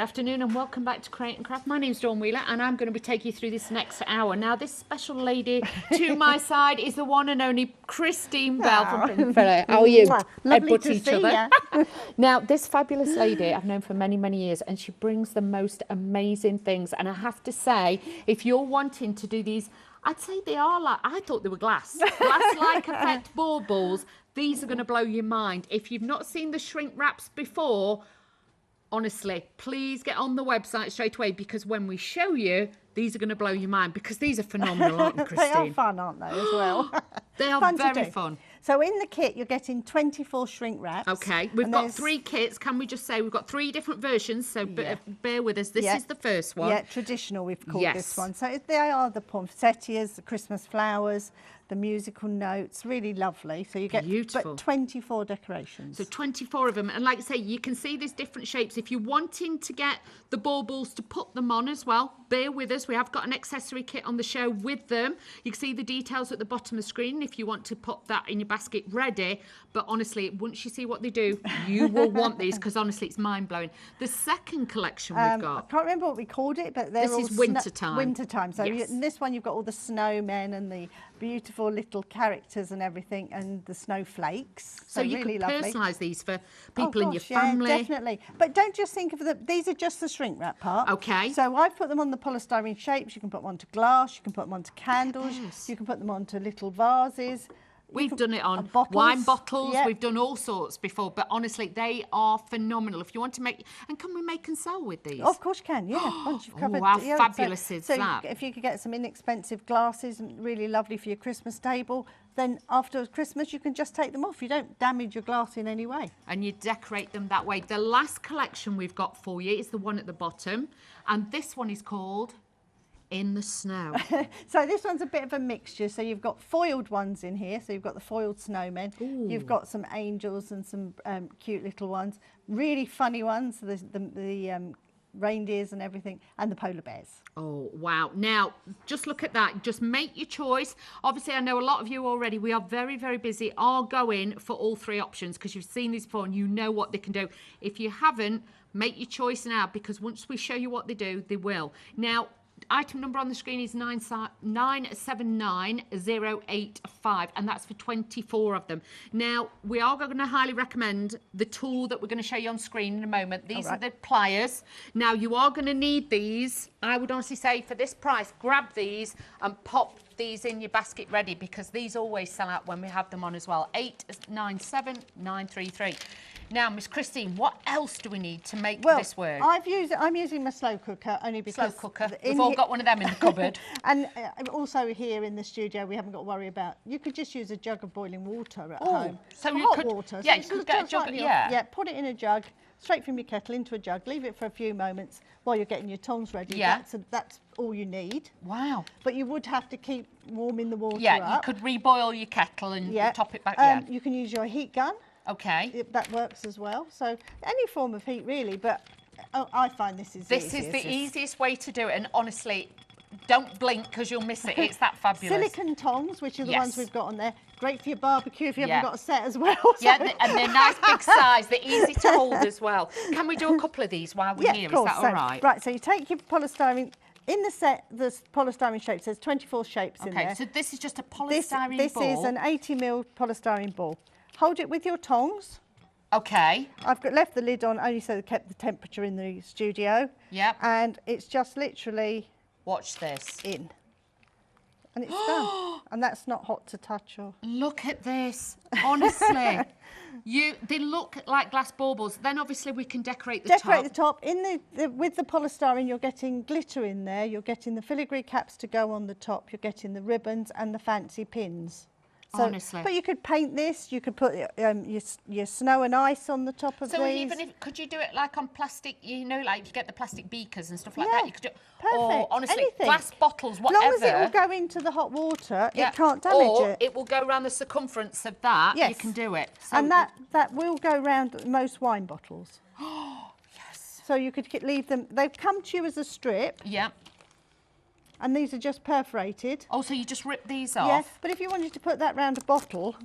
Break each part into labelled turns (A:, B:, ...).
A: afternoon and welcome back to Create and Craft. My name's Dawn Wheeler and I'm going to be taking you through this next hour. Now, this special lady to my side is the one and only Christine Bell from Pimfellow. How are you?
B: Lovely to see you.
A: Now, this fabulous lady I've known for many, many years, and she brings the most amazing things. And I have to say, if you're wanting to do these, I'd say they are like, I thought they were glass-like effect baubles. These are going to blow your mind. If you've not seen the shrink wraps before, honestly, please get on the website straight away, because when we show you, these are going to blow your mind, because these are phenomenal, aren't they, Christine?
B: They are fun, aren't they, as well?
A: They are very fun.
B: So in the kit, you're getting 24 shrink wraps.
A: Okay, we've got 3 kits. Can we just say we've got 3 different versions, so bear with us. This is the first one.
B: Yeah, traditional, we've called this one. So they are the poinsettias, the Christmas flowers, the musical notes, really lovely. So you get but 24 decorations.
A: So 24 of them. And like I say, you can see there's different shapes. If you're wanting to get the baubles to put them on as well, bear with us. We have got an accessory kit on the show with them. You can see the details at the bottom of the screen if you want to put that in your basket ready. But honestly, once you see what they do, you will want these, because honestly, it's mind-blowing. The second collection we've got,
B: I can't remember what we called it, but
A: this is winter time.
B: Winter time. So in this one, you've got all the snowmen and the beautiful little characters and everything, and the snowflakes.
A: So you
B: really
A: could
B: lovely.
A: Personalise these for people in your family.
B: Yeah, definitely. But don't just think of these are just the shrink wrap part.
A: Okay.
B: So I've put them on the polystyrene shapes. You can put them onto glass. You can put them onto candles. You can put them onto little vases.
A: We've done it on wine bottles. We've done all sorts before, but honestly, they are phenomenal. If you want to make, and can we make and sell with these?
B: Of course you can, yeah. Once you've covered.
A: Oh, how fabulous is that?
B: If you could get some inexpensive glasses, really lovely for your Christmas table, then after Christmas you can just take them off. You don't damage your glass in any way.
A: And you decorate them that way. The last collection we've got for you is the one at the bottom, and this one is called In the Snow.
B: So this one's a bit of a mixture. So you've got foiled ones in here. So you've got the foiled snowmen. Ooh. You've got some angels and some cute little ones. Really funny ones. The reindeers and everything, and the polar bears.
A: Oh, wow. Now, just look at that. Just make your choice. Obviously, I know a lot of you already, we are very, very busy, are going for all 3 options, because you've seen these before and you know what they can do. If you haven't, make your choice now, because once we show you what they do, they will. Now, item number on the screen is 979085, and that's for 24 of them. Now, we are going to highly recommend the tool that we're going to show you on screen in a moment. These are the pliers. Now, you are going to need these. I would honestly say, for this price, grab these and pop these in your basket ready, because these always sell out when we have them on as well. 897933. Now, Miss Christine, what else do we need to make this work?
B: I'm using my slow cooker only because...
A: Slow cooker. We've all got one of them in the cupboard.
B: And also here in the studio, we haven't got to worry about... You could just use a jug of boiling water at home.
A: So you
B: hot
A: could...
B: water.
A: Yeah,
B: so
A: you could get a jug.
B: Yeah, put it in a jug, straight from your kettle into a jug, leave it for a few moments while you're getting your tongs ready.
A: Yeah.
B: That's all you need.
A: Wow.
B: But you would have to keep warming the water up.
A: Yeah, you could reboil your kettle and top it back.
B: You can use your heat gun.
A: Okay.
B: That works as well. So any form of heat really, but I find this is
A: the easiest way to do it, and honestly, don't blink because you'll miss it. It's that fabulous.
B: Silicone tongs, which are the ones we've got on there. Great for your barbecue if you haven't got a set as well.
A: Yeah, and they're nice big size. They're easy to hold as well. Can we do a couple of these while we're here?
B: Of course.
A: Is that all right?
B: Right, so you take your polystyrene. In the set, the polystyrene shapes, there's 24 shapes in there.
A: Okay, so this is just a polystyrene ball.
B: This is an 80mm polystyrene ball. Hold it with your tongs.
A: Okay.
B: I've left the lid on only so they kept the temperature in the studio.
A: Yep.
B: And it's just literally...
A: Watch this.
B: In. And it's done. And that's not hot to touch or...
A: Look at this. Honestly. They look like glass baubles. Then obviously we can decorate the top.
B: Decorate the top. With the polystyrene, you're getting glitter in there. You're getting the filigree caps to go on the top. You're getting the ribbons and the fancy pins. So,
A: honestly.
B: But you could paint this. You could put your snow and ice on the top of these.
A: So even if, could you do it like on plastic, you know, like you get the plastic beakers and stuff like that? You could do
B: perfect.
A: Or honestly,
B: anything.
A: Glass bottles, whatever.
B: As long as it will go into the hot water, it can't damage it.
A: It will go around the circumference of that.
B: Yes.
A: You can do it. So
B: and that will go around most wine bottles.
A: Oh, yes.
B: So you could leave them. They've come to you as a strip.
A: Yeah.
B: And these are just perforated.
A: Oh, so you just rip these off?
B: Yes, but if you wanted to put that round a bottle,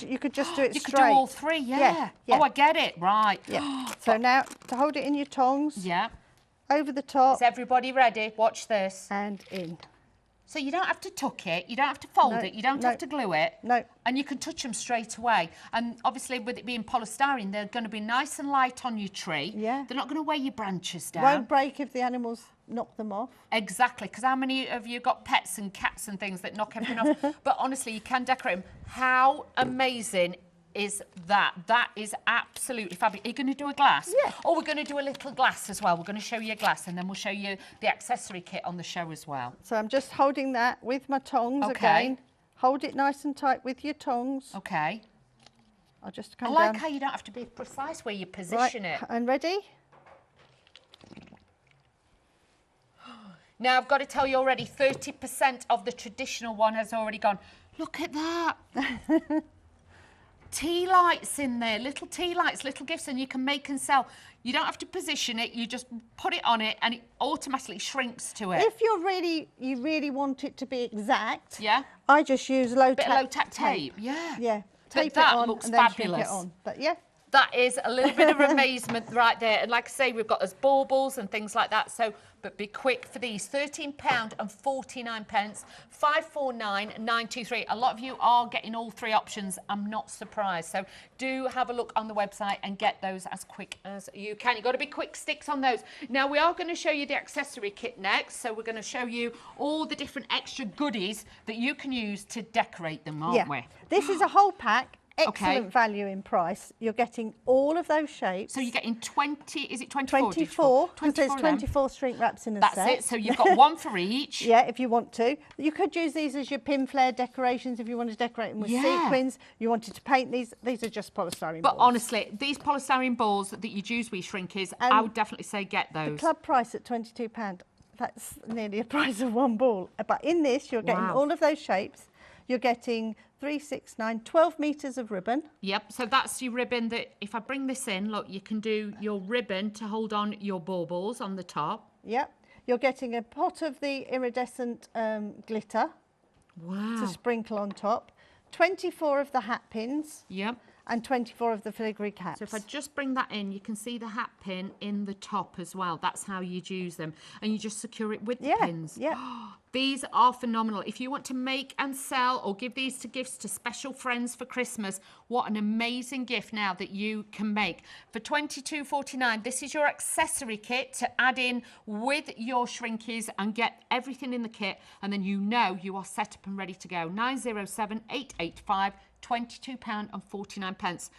B: you could just do it straight.
A: You could do all 3, yeah. Oh, I get it, right.
B: Yeah. So now, to hold it in your tongs, over the top.
A: Is everybody ready? Watch this.
B: And in.
A: So you don't have to tuck it, you don't have to fold
B: No,
A: it, you don't
B: no.
A: have to glue it.
B: No.
A: And you can touch them straight away. And obviously with it being polystyrene, they're going to be nice and light on your tree.
B: Yeah.
A: They're not going to weigh your branches down.
B: Won't break if the animals knock them off.
A: Exactly, because how many of you got pets and cats and things that knock everything off? But honestly, you can decorate them. How amazing is that? That is absolutely fabulous. Are you going to do a glass?
B: Yeah.
A: Or we're going to do a little glass as well. We're going to show you a glass and then we'll show you the accessory kit on the show as well.
B: So I'm just holding that with my tongs again. Hold it nice and tight with your tongs.
A: Okay.
B: I'll just
A: I
B: come
A: like
B: down.
A: how you don't have to be precise where you
B: Right,
A: position it.
B: and ready?
A: Now, I've got to tell you already, 30% of the traditional one has already gone. Look at that. Tea lights in there, little tea lights, little gifts, and you can make and sell. You don't have to position it, you just put it on it and it automatically shrinks to it.
B: If you really want it to be exact,
A: Yeah?
B: I just use low
A: Bit
B: tack
A: of low tack tape, yeah.
B: Yeah,
A: But
B: tape it
A: that
B: on
A: looks
B: and then shrink
A: fabulous.
B: it on. But yeah,
A: That is a little bit of amazement right there. And like I say, we've got those baubles and things like that. So, but be quick for these. £13.49, 549,923. A lot of you are getting all three options. I'm not surprised. So do have a look on the website and get those as quick as you can. You've got to be quick sticks on those. Now, we are going to show you the accessory kit next. So we're going to show you all the different extra goodies that you can use to decorate them, aren't we?
B: This is a whole pack. Excellent
A: Okay.
B: value in price. You're getting all of those shapes.
A: So you're getting 20, is it 24?
B: 24, because
A: 24
B: there's
A: of them.
B: 24 shrink wraps in a
A: That's
B: set.
A: it. So you've got one for each.
B: Yeah, if you want to. You could use these as your pin flare decorations if you want to decorate them with
A: Yeah.
B: sequins. You wanted to paint these. These are just polystyrene
A: But
B: balls.
A: honestly, these polystyrene balls that you'd use with shrinkies, I would definitely say get those.
B: Club price at £22. That's nearly the price of one ball. But in this, you're getting
A: Wow.
B: all of those shapes. You're getting 3, 6, 9, 12 metres of ribbon.
A: Yep, so that's your ribbon that, if I bring this in, look, you can do your ribbon to hold on your baubles on the top.
B: Yep. You're getting a pot of the iridescent glitter
A: Wow.
B: to sprinkle on top. 24 of the hat pins
A: Yep.
B: and 24 of the filigree caps.
A: So if I just bring that in, you can see the hat pin in the top as well. That's how you'd use them. And you just secure it with the pins.
B: Yeah.
A: These are phenomenal. If you want to make and sell or give these to gifts to special friends for Christmas, what an amazing gift now that you can make. For $22.49, this is your accessory kit to add in with your shrinkies and get everything in the kit. And then you know you are set up and ready to go. 907 885 £22.49.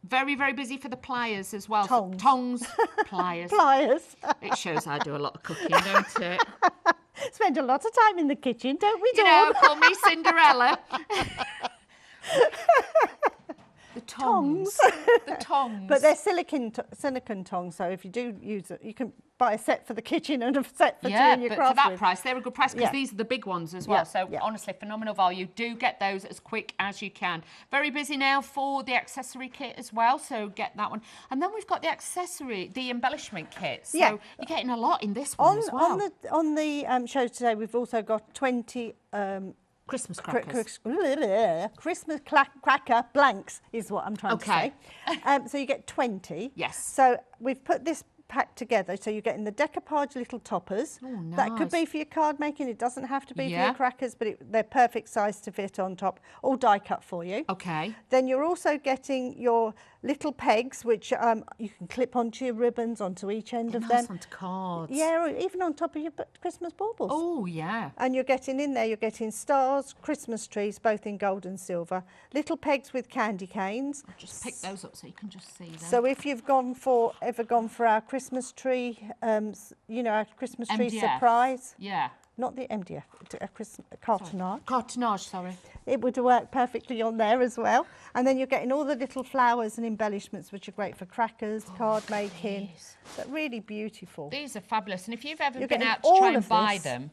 A: Very, very busy for the pliers as well.
B: Tongs.
A: Tongs, pliers.
B: Pliers.
A: It shows I do a lot of cooking, don't it?
B: Spend a lot of time in the kitchen, don't we,
A: You
B: Dawn?
A: know, call me Cinderella. The tongs. The tongs.
B: But they're silicone tongs, so if you do use it, you can buy a set for the kitchen and a set for two in your
A: but
B: craft
A: for that
B: room.
A: price, they're a good price because
B: Yeah.
A: these are the big ones as well.
B: Yeah,
A: So
B: yeah.
A: honestly, phenomenal value. Do get those as quick as you can. Very busy now for the accessory kit as well, so get that one. And then we've got the accessory, the embellishment kit. So
B: Yeah.
A: you're getting a lot in this one as well.
B: On the show today, we've also got 20
A: Christmas crackers.
B: Christmas cracker blanks is what I'm trying
A: Okay.
B: to say. So you get 20.
A: Yes.
B: So we've put this pack together, so you're getting the decoupage little toppers.
A: Oh,
B: That could be
A: nice.
B: for your card making. It doesn't have to be for
A: Yeah.
B: your crackers, but they're perfect size to fit on top. All die cut for you.
A: Okay.
B: Then you're also getting your little pegs, which you can clip onto your ribbons, onto each end of
A: Nice
B: them.
A: onto cards.
B: Yeah, or even on top of your Christmas baubles.
A: Oh, yeah.
B: And you're getting in there, you're getting stars, Christmas trees, both in gold and silver. Little pegs with candy canes.
A: Just pick those up so you can just see them.
B: So if you've ever gone for our Christmas tree, our Christmas tree
A: MDF.
B: surprise,
A: Yeah.
B: not the MDF, a cartonage.
A: Cartonnage, sorry.
B: It would work perfectly on there as well. And then you're getting all the little flowers and embellishments, which are great for crackers, card making. But really beautiful.
A: These are fabulous. And if you've ever
B: You're
A: been
B: getting
A: out to
B: all
A: try and
B: of
A: buy
B: this.
A: them,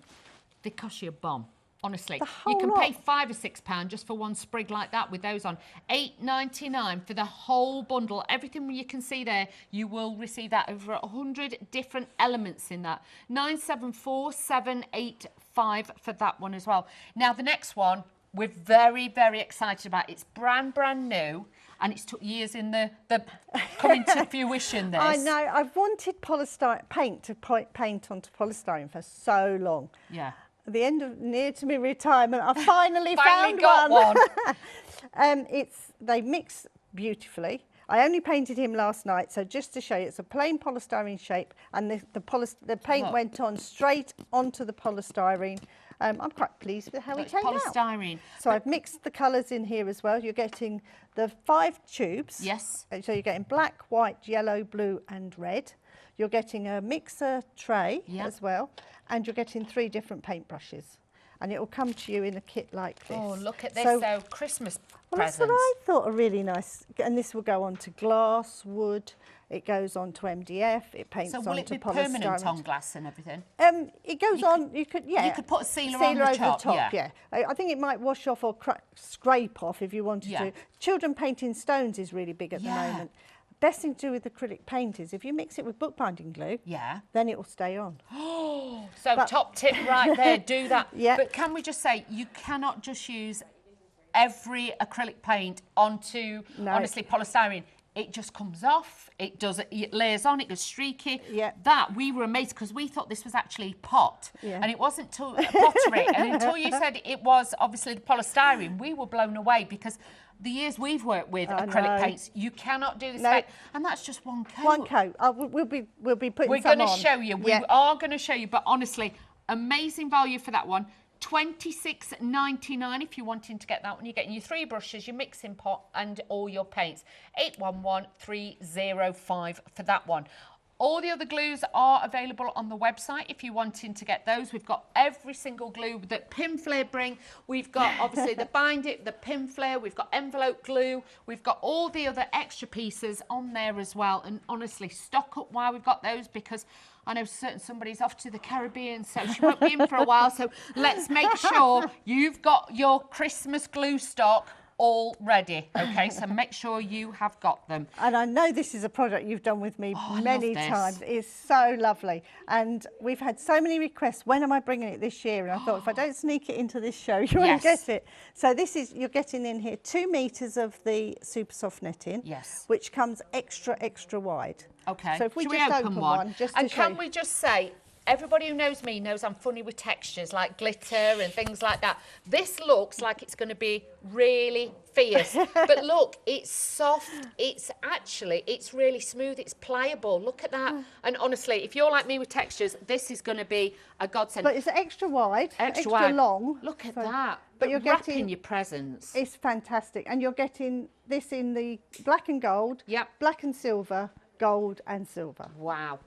A: they cost you a bomb. Honestly,
B: The
A: you
B: whole
A: can
B: lot.
A: pay £5 or £6 just for one sprig like that with those on. $8.99 for the whole bundle. Everything you can see there, you will receive that. Over 100 different elements in that. 974-785 for that one as well. Now the next one, we're very, very excited about it. It's brand new, and it's took years in the coming to fruition, this.
B: I know, I've wanted polystyrene paint to paint onto polystyrene for so long.
A: Yeah.
B: At the end of near to my retirement, I finally found
A: got one.
B: They mix beautifully. I only painted him last night, so just to show you, it's a plain polystyrene shape, and the paint went on straight onto the polystyrene. I'm quite pleased with how it came out.
A: Polystyrene.
B: So I've mixed the colours in here as well. You're getting the 5 tubes.
A: Yes.
B: So you're getting black, white, yellow, blue and red. You're getting a mixer tray as well, and you're getting 3 different paintbrushes. And it will come to you in a kit like this.
A: Oh, look at this, so Christmas presents.
B: That's what I thought, a really nice, and this will go on to glass, wood, it goes on to MDF, it paints onto polystyrene.
A: So will it be permanent on glass and everything?
B: It goes on, you could put
A: a sealer on the
B: over
A: top,
B: the top, yeah. I think it might wash off or scrape off if you wanted to. Children painting stones is really big at the moment. Best thing to do with acrylic paint is if you mix it with bookbinding glue, then it will stay on.
A: So top tip right there, do that.
B: Yeah.
A: But can we just say, you cannot just use every acrylic paint onto, honestly, polystyrene. It just comes off, it layers on, it goes streaky.
B: Yeah.
A: That, we were amazed because we thought this was actually pot. Yeah. And it wasn't pottery. And until you said it was obviously the polystyrene, we were blown away because the years we've worked with acrylic paints, you cannot do this effect. And that's just one coat.
B: One coat. We'll be putting
A: We're
B: some
A: going to show you. We are going to show you, but honestly, amazing value for that one. $26.99 if you're wanting to get that one. You're getting your 3 brushes, your mixing pot and all your paints. 811305 for that one. All the other glues are available on the website if you're wanting to get those. We've got every single glue that Pinflair bring. We've got obviously the Bind It, the Pinflair, we've got envelope glue, we've got all the other extra pieces on there as well. And honestly, stock up while we've got those, because I know somebody's off to the Caribbean, so she won't be in for a while. So let's make sure you've got your Christmas glue stock all ready, okay? So make sure you have got them.
B: And I know this is a project you've done with me many times. It's so lovely. And we've had so many requests, when am I bringing it this year? And I thought, if I don't sneak it into this show, you won't get it. So this is, you're getting in here 2 meters of the super soft netting, which comes extra wide.
A: Okay.
B: So if we just open one just
A: and
B: to
A: can
B: show
A: we just say, everybody who knows me knows I'm funny with textures like glitter and things like that. This looks like it's going to be really fierce, but look, it's soft. It's really smooth. It's pliable. Look at that. And honestly, if you're like me with textures, this is going to be a godsend.
B: But it's extra wide, extra long.
A: Look at that.
B: But you're
A: wrapping your presents.
B: It's fantastic, and you're getting this in the black and gold, black and silver, gold and silver.
A: Wow.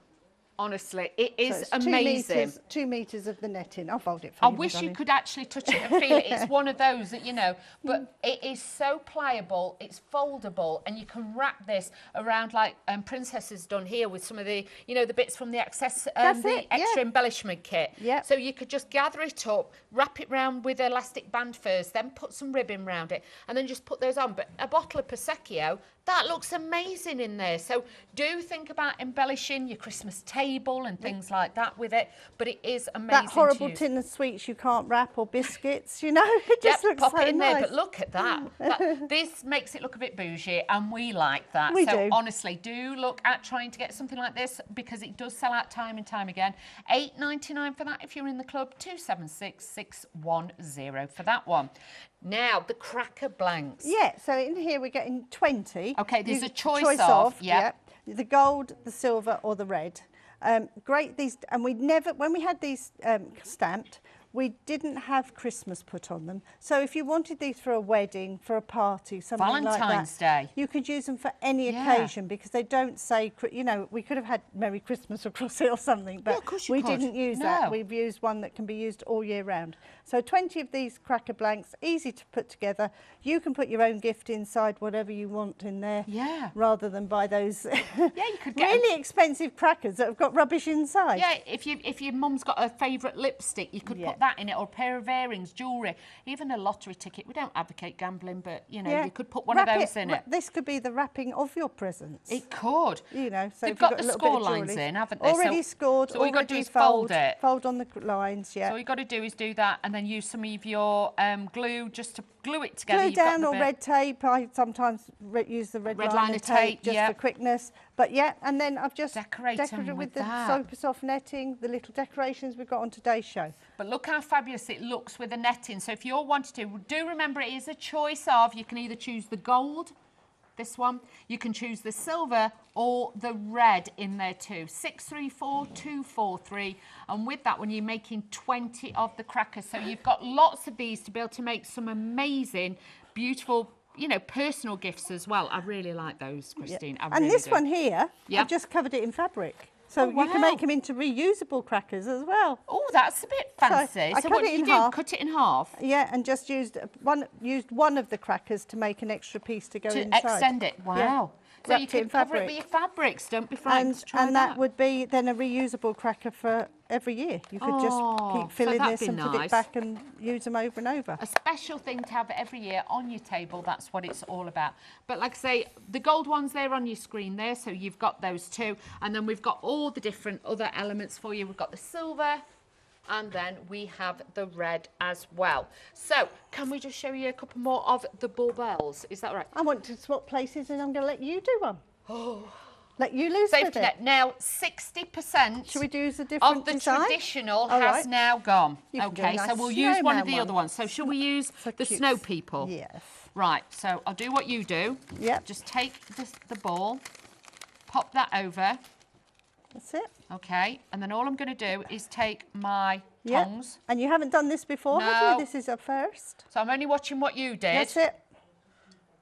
A: Honestly, it is amazing.
B: 2 meters of the netting. I'll fold it for you.
A: I wish you could actually touch it and feel it. It's one of those that, you know, but it is so pliable, it's foldable, and you can wrap this around like Princess has done here with some of the, you know, the bits from the extra embellishment kit. Yeah. So you could just gather it up, wrap it round with elastic band first, then put some ribbon round it, and then just put those on. But a bottle of Prosecco, that looks amazing in there. So do think about embellishing your Christmas table and things like that with it. But it is amazing.
B: That horrible tin of sweets you can't wrap, or biscuits, you know, it just looks
A: pop
B: so
A: it in
B: nice.
A: there. But look at that. This makes it look a bit bougie, and we like that.
B: We
A: so
B: do.
A: Honestly, do look at trying to get something like this, because it does sell out time and time again. $8.99 for that if you're in the club. 276610 for that one. Now, the cracker blanks.
B: Yeah, so in here we're getting 20.
A: Okay, there's a choice of.
B: The gold, the silver or the red. Great, these, and we never, when we had these stamped, we didn't have Christmas put on them. So if you wanted these for a wedding, for a party, something like that.
A: Valentine's Day.
B: You could use them for any occasion, because they don't say, you know, we could have had Merry Christmas across it or something, but we didn't use that. We've used one that can be used all year round. So 20 of these cracker blanks, easy to put together. You can put your own gift inside, whatever you want in there, rather than buy those
A: you could get
B: really expensive crackers that have got rubbish inside.
A: Yeah, if your mum's got a favourite lipstick, you could put that that in it, or a pair of earrings, jewellery, even a lottery ticket. We don't advocate gambling, but, you know, you could put one of those in it.
B: This could be the wrapping of your presents.
A: It could.
B: You know, so
A: they've got the score lines in, haven't they?
B: Already scored.
A: So all you've got to do is fold it.
B: Fold on the lines, yeah.
A: So all you've got to do is do that, and then use some of your glue just to glue it together.
B: Glue down or red tape. I sometimes use the red liner tape just for quickness. But yeah, and then I've just decorated with the Super Soft netting, the little decorations we've got on today's show.
A: But look how fabulous it looks with the netting. So if you're wanting to, do remember it is a choice of, you can either choose the gold, this one, you can choose the silver or the red in there too. 634243, and with that one you're making 20 of the crackers. So you've got lots of these to be able to make some amazing, beautiful, you know, personal gifts as well. I really like those, Christine.
B: And really this one here, I've just covered it in fabric. So you can make them into reusable crackers as well.
A: Oh, that's a bit fancy. So what do you do? Cut it in half?
B: Yeah, and just used one of the crackers to make an extra piece to go inside.
A: To extend it. Wow. Yeah. So you can cover it with your fabrics. Don't be frightened to try that.
B: And that would be then a reusable cracker for every year. You could just keep filling this and put it back and use them over and over.
A: A special thing to have every year on your table. That's what it's all about. But like I say, the gold ones there on your screen there, so you've got those too. And then we've got all the different other elements for you. We've got the silver, and then we have the red as well. So can we just show you a couple more of the baubles? Is that right?
B: I want to swap places, and I'm going to let you do one. Oh. Let you lose
A: Safety net. Now, 60%
B: Should we do a different
A: of the
B: design?
A: Traditional has now gone.
B: Okay,
A: nice, so we'll use one of the other ones. So shall we use the snow people?
B: Yes.
A: Right, so I'll do what you do.
B: Yep.
A: Just take the ball, pop that over.
B: That's it.
A: Okay, and then all I'm going to do is take my tongs.
B: And you haven't done this before, have you? This is a first.
A: So I'm only watching what you did.
B: That's it.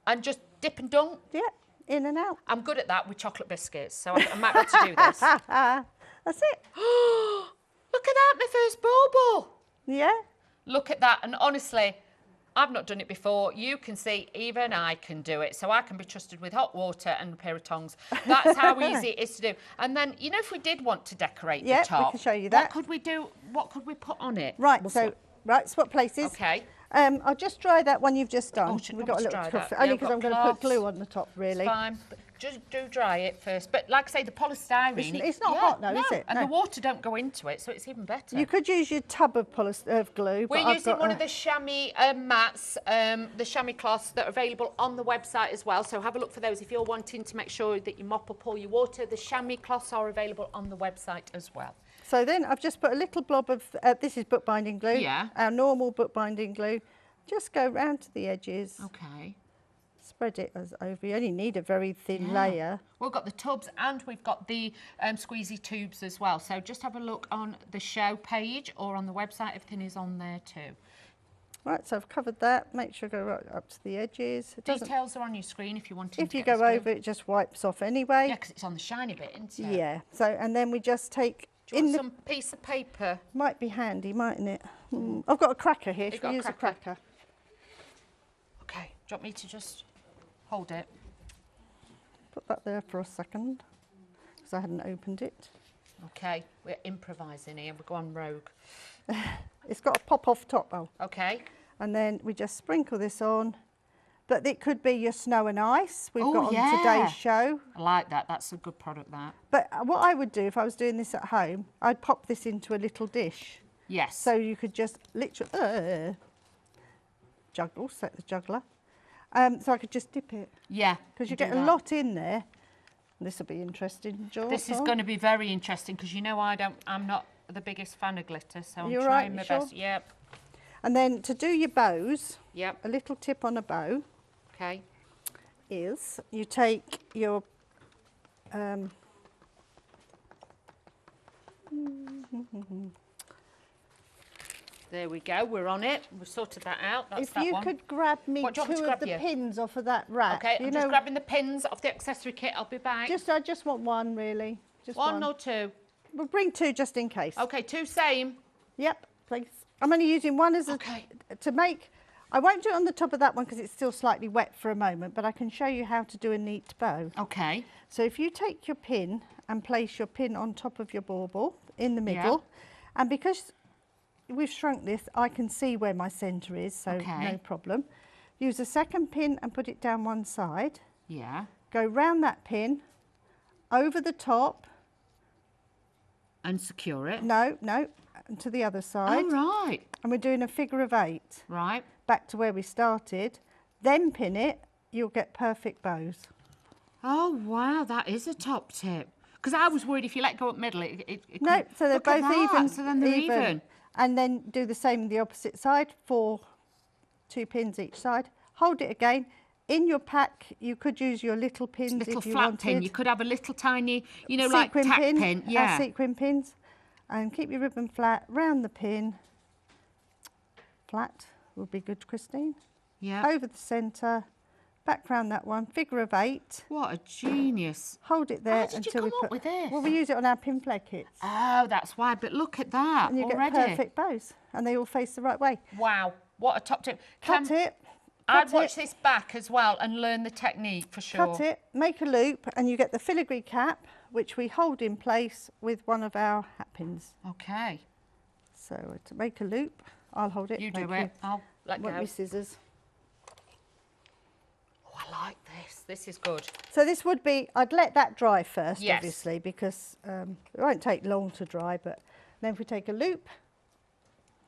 A: And just dip and dunk.
B: Yeah, in and out.
A: I'm good at that with chocolate biscuits, so I might be able to do this.
B: That's it.
A: Look at that, my first bauble.
B: Yeah.
A: Look at that, and honestly, I've not done it before. You can see even I can do it. So I can be trusted with hot water and a pair of tongs. That's how easy it is to do. And then, you know, if we did want to decorate the top,
B: we can show you that.
A: What could we do? What could we put on it?
B: Right, swap places.
A: Okay.
B: I'll just dry that one you've just done.
A: We've
B: got a little tuff. Only because I'm going to put glue on the top, really.
A: It's fine. But just do dry it first. But like I say, the polystyrene...
B: It's not hot, though, is it?
A: And the water don't go into it, so it's even better.
B: You could use your tub of glue.
A: We're using one of the chamois mats, the chamois cloths that are available on the website as well. So have a look for those if you're wanting to make sure that you mop up all your water. The chamois cloths are available on the website as well.
B: So then I've just put a little blob of, this is bookbinding glue.
A: Yeah.
B: Our normal bookbinding glue. Just go round to the edges.
A: Okay.
B: Spread it over. You only need a very thin layer.
A: We've got the tubs and we've got the squeezy tubes as well. So just have a look on the show page or on the website. Everything is on there too.
B: Right, so I've covered that. Make sure I go right up to the edges.
A: Details are on your screen if you want to.
B: If you go over, it just wipes off anyway.
A: Yeah, because it's on the shiny bit, isn't it?
B: Yeah. So, and then we just take...
A: Do you want some piece of paper?
B: Might be handy, mightn't it? I've got a cracker here. Should we use a cracker?
A: Okay. Do you want me to just hold it?
B: Put that there for a second, because I hadn't opened it.
A: Okay. We're improvising here. We're going rogue.
B: It's got a pop-off top,
A: Okay.
B: And then we just sprinkle this on. But it could be your snow and ice we've got on today's show.
A: I like that. That's a good product, that.
B: But what I would do if I was doing this at home, I'd pop this into a little dish.
A: Yes.
B: So you could just literally juggle, set the juggler. So I could just dip it.
A: Yeah.
B: Because you get a lot in there. This will be interesting, George.
A: This is going to be very interesting because you know I'm not the biggest fan of glitter, so I'm trying my best. Yep.
B: And then to do your bows,
A: yep,
B: a little tip on a bow.
A: Okay.
B: Is you take your
A: there we go, we're on it. We've sorted that out. That's
B: that one. If you could grab me two of the pins off of that rack.
A: Okay, I'm just grabbing the pins off the accessory kit. I'll be back.
B: I just want one, really. Just
A: one or two?
B: We'll bring two just in case.
A: Okay, two same.
B: Yep, please. I'm only using one as to make... I won't do it on the top of that one because it's still slightly wet for a moment, but I can show you how to do a neat bow.
A: Okay.
B: So if you take your pin and place your pin on top of your bauble in the middle, and because we've shrunk this, I can see where my centre is, so
A: Okay.
B: no problem. Use a second pin and put it down one side.
A: Yeah.
B: Go round that pin, over the top.
A: And secure it.
B: No, and to the other side.
A: Oh, right.
B: And we're doing a figure of 8.
A: Right.
B: Back to where we started. Then pin it, you'll get perfect bows.
A: Oh, wow, that is a top tip. Because I was worried if you let go up middle, it
B: No,
A: could-
B: so they're
A: Look at
B: both
A: that,
B: even.
A: So then they're even.
B: And then do the same on the opposite side, 2 pins each side. Hold it again. In your pack, you could use your little pins
A: Little
B: if you
A: flat
B: wanted.
A: pin. You could have a little tiny, you know, like
B: Sequin
A: tack pin. Yeah.
B: sequin pins. And keep your ribbon flat round the pin. Flat will be good, Christine.
A: Yeah.
B: Over the centre, back round that one, figure of 8.
A: What a genius.
B: Hold it there
A: How did you
B: until we
A: come
B: put.
A: up with this?
B: Well, we use it on our pin flag kits,
A: Oh, that's why. But look at that
B: and you
A: already.
B: get perfect bows, and they all face the right way.
A: Wow, what a top tip.
B: Cut it.
A: I'd
B: cut
A: watch
B: it,
A: this back as well and learn the technique for sure.
B: Cut it, make a loop, and you get the filigree cap, which we hold in place with one of our hat pins.
A: Okay.
B: So to make a loop, I'll hold it.
A: You
B: thank
A: do it. I'll let
B: Want
A: go.
B: me scissors?
A: Oh, I like this. This is good.
B: So this would be, I'd let that dry first,
A: Yes.
B: obviously, because it won't take long to dry, but then if we take a loop,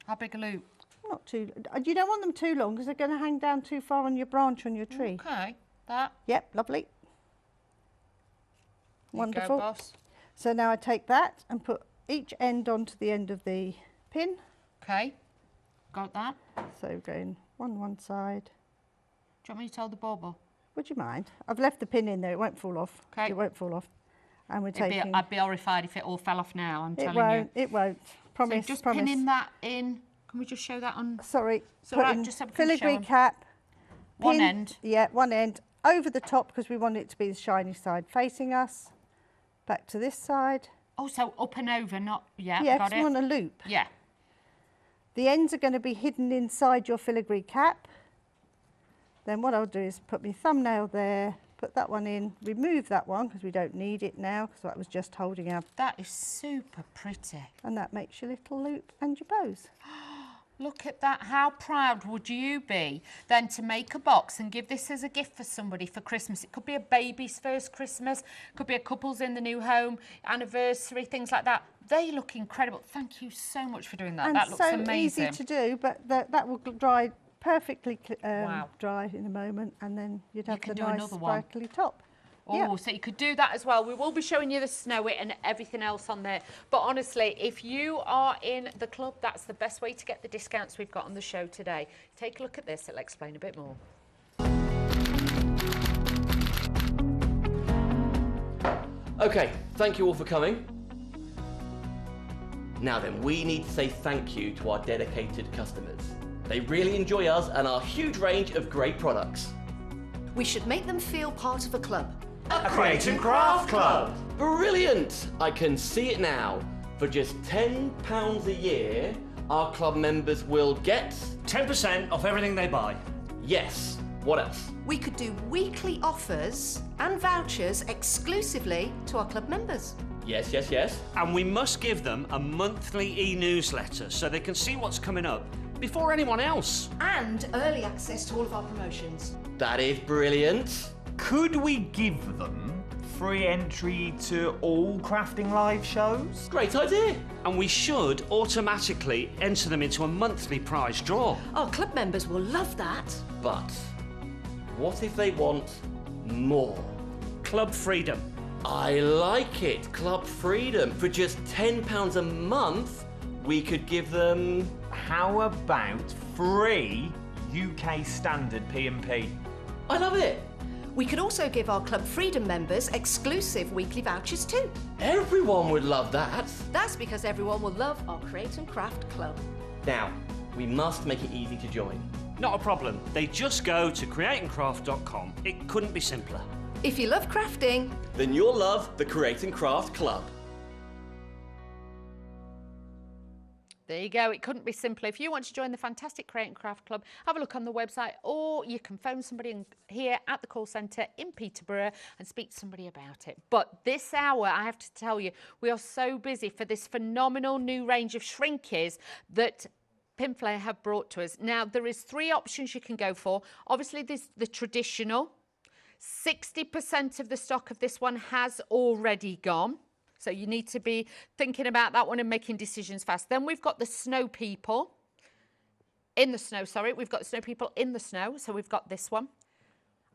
A: How big a loop?
B: not too, you don't want them too long because they're going to hang down too far on your branch on your tree.
A: Okay. That.
B: Yep, lovely.
A: There you
B: Wonderful.
A: go, boss.
B: So now I take that and put each end onto the end of the pin.
A: Okay. Got that.
B: So going one side.
A: Do you want me to hold the bauble?
B: Would you mind? I've left the pin in there, it won't fall off.
A: Okay.
B: It won't fall off. And we're
A: I'd
B: taking...
A: be horrified if it all fell off now, I'm
B: It
A: telling
B: won't, it won't. Promise,
A: So just
B: promise.
A: pinning that in. Can we just show that on
B: Sorry,
A: It's all right,
B: putting
A: just so we can show
B: filigree
A: 'em.
B: cap.
A: one
B: pin-
A: end?
B: Yeah, one end. Over the top because we want it to be the shiny side facing us. Back to this side.
A: Oh, so up and over, not... Yeah,
B: Yeah,
A: got
B: because
A: it.
B: we want a loop.
A: Yeah.
B: The ends are going to be hidden inside your filigree cap. Then what I'll do is put my thumbnail there, put that one in, remove that one because we don't need it now because that was just holding our...
A: That is super pretty.
B: And that makes your little loop and your bows.
A: Look at that. How proud would you be then to make a box and give this as a gift for somebody for Christmas? It could be a baby's first Christmas, could be a couple's in the new home, anniversary, things like that. They look incredible. Thank you so much for doing that.
B: And
A: That looks
B: so
A: amazing.
B: easy to do, but that will dry perfectly
A: Wow.
B: dry in a moment, and then you'd have
A: can
B: the
A: do
B: nice
A: another one.
B: sparkly top.
A: Oh,
B: Yeah.
A: so you could do that as well. We will be showing you the Snow It and everything else on there. But honestly, if you are in the club, that's the best way to get the discounts we've got on the show today. Take a look at this. It'll explain a bit more.
C: Okay, thank you all for coming. Now then, we need to say thank you to our dedicated customers. They really enjoy us and our huge range of great products.
D: We should make them feel part of a club.
C: A Create and Craft Club! Brilliant! I can see it now. For just £10 a year, our club members will get...
E: 10% off everything they buy.
C: Yes, what else?
D: We could do weekly offers and vouchers exclusively to our club members.
C: Yes, yes, yes.
E: And we must give them a monthly e-newsletter so they can see what's coming up before anyone else.
D: And early access to all of our promotions.
C: That is brilliant.
F: Could we give them free entry to all Crafting Live shows?
C: Great idea.
E: And we should automatically enter them into a monthly prize draw.
D: Our club members will love that.
C: But what if they want more?
E: Club Freedom.
C: I like it. Club Freedom. For just £10 a month, we could give them...
F: How about free UK standard P&P?
C: I love it.
D: We could also give our Club Freedom members exclusive weekly vouchers too.
C: Everyone would love that.
D: That's because everyone will love our Create and Craft Club.
C: Now, we must make it easy to join.
E: Not a problem. They just go to createandcraft.com. It couldn't be simpler.
D: If you love crafting,
C: Then you'll love the Create and Craft Club.
A: There you go. It couldn't be simpler. If you want to join the fantastic Create and Craft Club, have a look on the website, or you can phone somebody here at the call centre in Peterborough and speak to somebody about it. But this hour, I have to tell you, we are so busy for this phenomenal new range of shrinkies that Pinflare have brought to us. Now, there is 3 options you can go for. Obviously, there's the traditional. 60% of the stock of this one has already gone. So you need to be thinking about that one and making decisions fast. Then we've got the snow people in the snow, sorry. We've got the snow people in the snow. So we've got this one.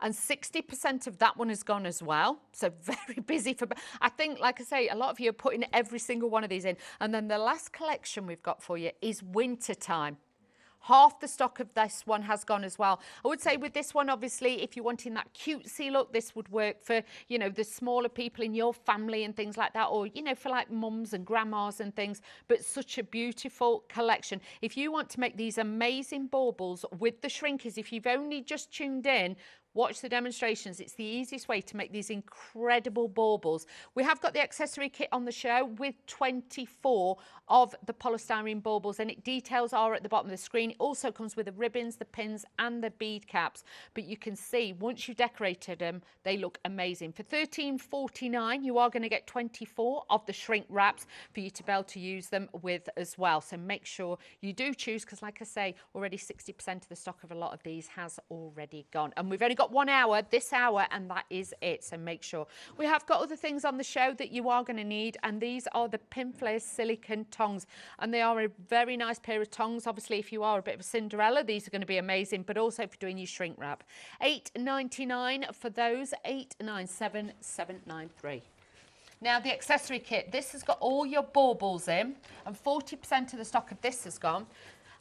A: And 60% of that one has gone as well. So very busy for, I think, like I say, a lot of you are putting every single one of these in. And then the last collection we've got for you is winter time. Half the stock of this one has gone as well. I would say with this one, obviously, if you're wanting that cutesy look, this would work for, you know, the smaller people in your family and things like that, or, you know, for like mums and grandmas and things, but such a beautiful collection. If you want to make these amazing baubles with the shrinkers, if you've only just tuned in, watch the demonstrations. It's the easiest way to make these incredible baubles. We have got the accessory kit on the show with 24 of the polystyrene baubles, and details are at the bottom of the screen. It also comes with the ribbons, the pins and the bead caps. But you can see once you've decorated them, they look amazing. For $13.49, you are going to get 24 of the shrink wraps for you to be able to use them with as well. So make sure you do choose, because like I say, already 60% of the stock of a lot of these has already gone. And we've only got 1 hour, this hour, and that is it. So make sure. We have got other things on the show that you are going to need, and these are the Pinflare silicone tongs, and they are a very nice pair of tongs. Obviously, if you are a bit of a Cinderella, these are going to be amazing, but also for doing your shrink wrap. $8.99 for those. 897793. Now, the accessory kit, this has got all your baubles in, and 40% of the stock of this has gone.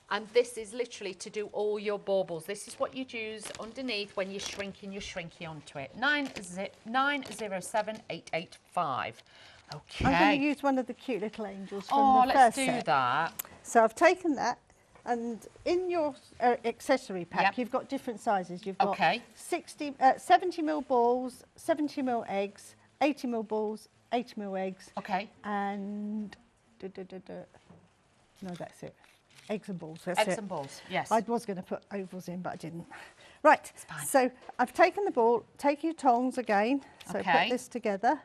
A: And this is literally to do all your baubles. This is what you'd use underneath when you're shrinking your shrinky onto it. 907885. Okay.
B: I'm going to use one of the cute little angels from
A: Oh,
B: the
A: let's
B: first
A: do
B: set.
A: that.
B: So I've taken that, and in your accessory pack,
A: Yep.
B: you've got different sizes. You've got
A: Okay.
B: 70ml balls, 70ml eggs, 80ml balls, 80ml eggs.
A: Okay.
B: And no, that's it. Eggs and balls. That's
A: Eggs
B: it.
A: and balls, yes.
B: I was going to put ovals in, but I didn't. Right.
A: fine.
B: So I've taken the ball. Take your tongs again. So
A: Okay.
B: put this together.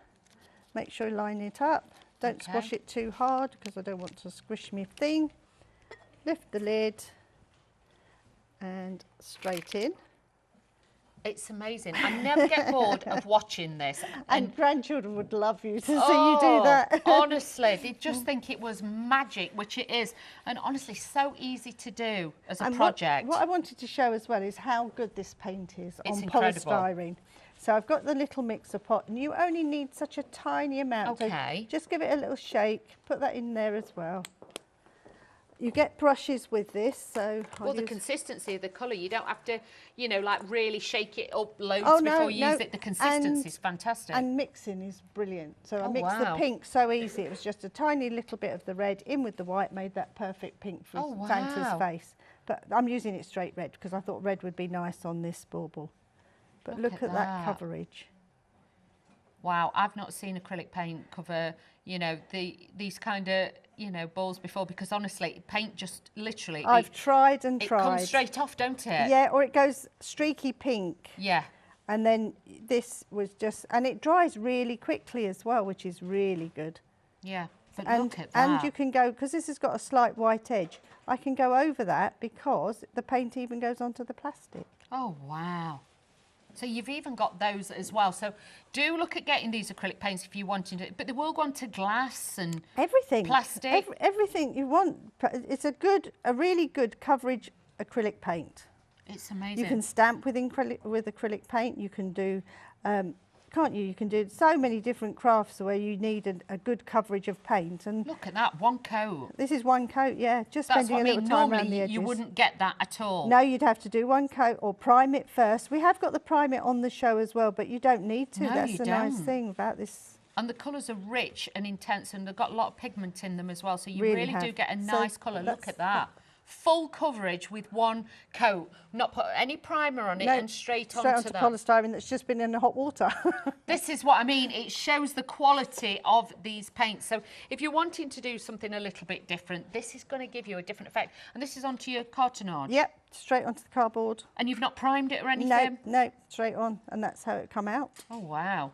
B: Make sure you line it up. Don't
A: Okay.
B: squash it too hard, because I don't want to squish my thing. Lift the lid and straight in.
A: It's amazing. I never get bored of watching this.
B: And grandchildren would love you to see you do that.
A: Honestly, they just think it was magic, which it is. And honestly, so easy to do as a
B: And
A: project.
B: What I wanted to show as well is how good this paint is
A: It's
B: on
A: incredible.
B: polystyrene. So I've got the little mixer pot, and you only need such a tiny amount.
A: Okay.
B: So just give it a little shake. Put that in there as well. You get brushes with this, so
A: Well,
B: I'll
A: the
B: use-
A: consistency of the colour, you don't have to, you know, like really shake it up loads
B: Oh, no,
A: before you
B: no.
A: use it. The consistency
B: And-
A: is fantastic.
B: And mixing is brilliant. So I
A: Oh,
B: mixed
A: wow.
B: the pink so easy. It was just a tiny little bit of the red in with the white, made that perfect pink for
A: Oh,
B: Santa's
A: wow.
B: face. But I'm using it straight red because I thought red would be nice on this bauble. But
A: Look
B: look
A: at
B: at that
A: that.
B: coverage.
A: Wow, I've not seen acrylic paint cover, you know, these kind of, you know, balls before, because honestly, paint just literally,
B: I've tried and
A: it
B: tried.
A: comes straight off, don't it?
B: Yeah, or it goes streaky pink.
A: Yeah.
B: And then this was just, and it dries really quickly as well, which is really good.
A: Yeah. But
B: And,
A: look at that.
B: and you can go, because this has got a slight white edge, I can go over that because the paint even goes onto the plastic.
A: Oh, wow. So you've even got those as well. So do look at getting these acrylic paints if you wanted it, but they will go onto glass and
B: Everything.
A: plastic.
B: Everything you want. It's a really good coverage acrylic paint.
A: It's amazing.
B: You can stamp with acrylic paint. You can do, can't you? You can do so many different crafts where you need a good coverage of paint. And
A: Look at that, one coat.
B: this is one coat, yeah. Just
A: That's
B: spending
A: what I
B: a little
A: mean.
B: time around the
A: Normally
B: edges.
A: you wouldn't get that at all.
B: No, you'd have to do one coat or prime it first. We have got the prime it on the show as well, but you don't need to.
A: No,
B: That's
A: you
B: the nice
A: don't.
B: thing about this.
A: And the colours are rich and intense, and they've got a lot of pigment in them as well. So you
B: Really
A: really do
B: have.
A: get a
B: So
A: nice colour. Look
B: that's-
A: at that. full coverage with one coat. Not put any primer on it and straight onto that.
B: polystyrene that's just been in the hot water.
A: This is what I mean. It shows the quality of these paints. So if you're wanting to do something a little bit different, this is going to give you a different effect. And this is onto your cartonnage.
B: Yep, straight onto the cardboard.
A: And you've not primed it or anything?
B: No, straight on, and that's how it come out.
A: Oh, wow.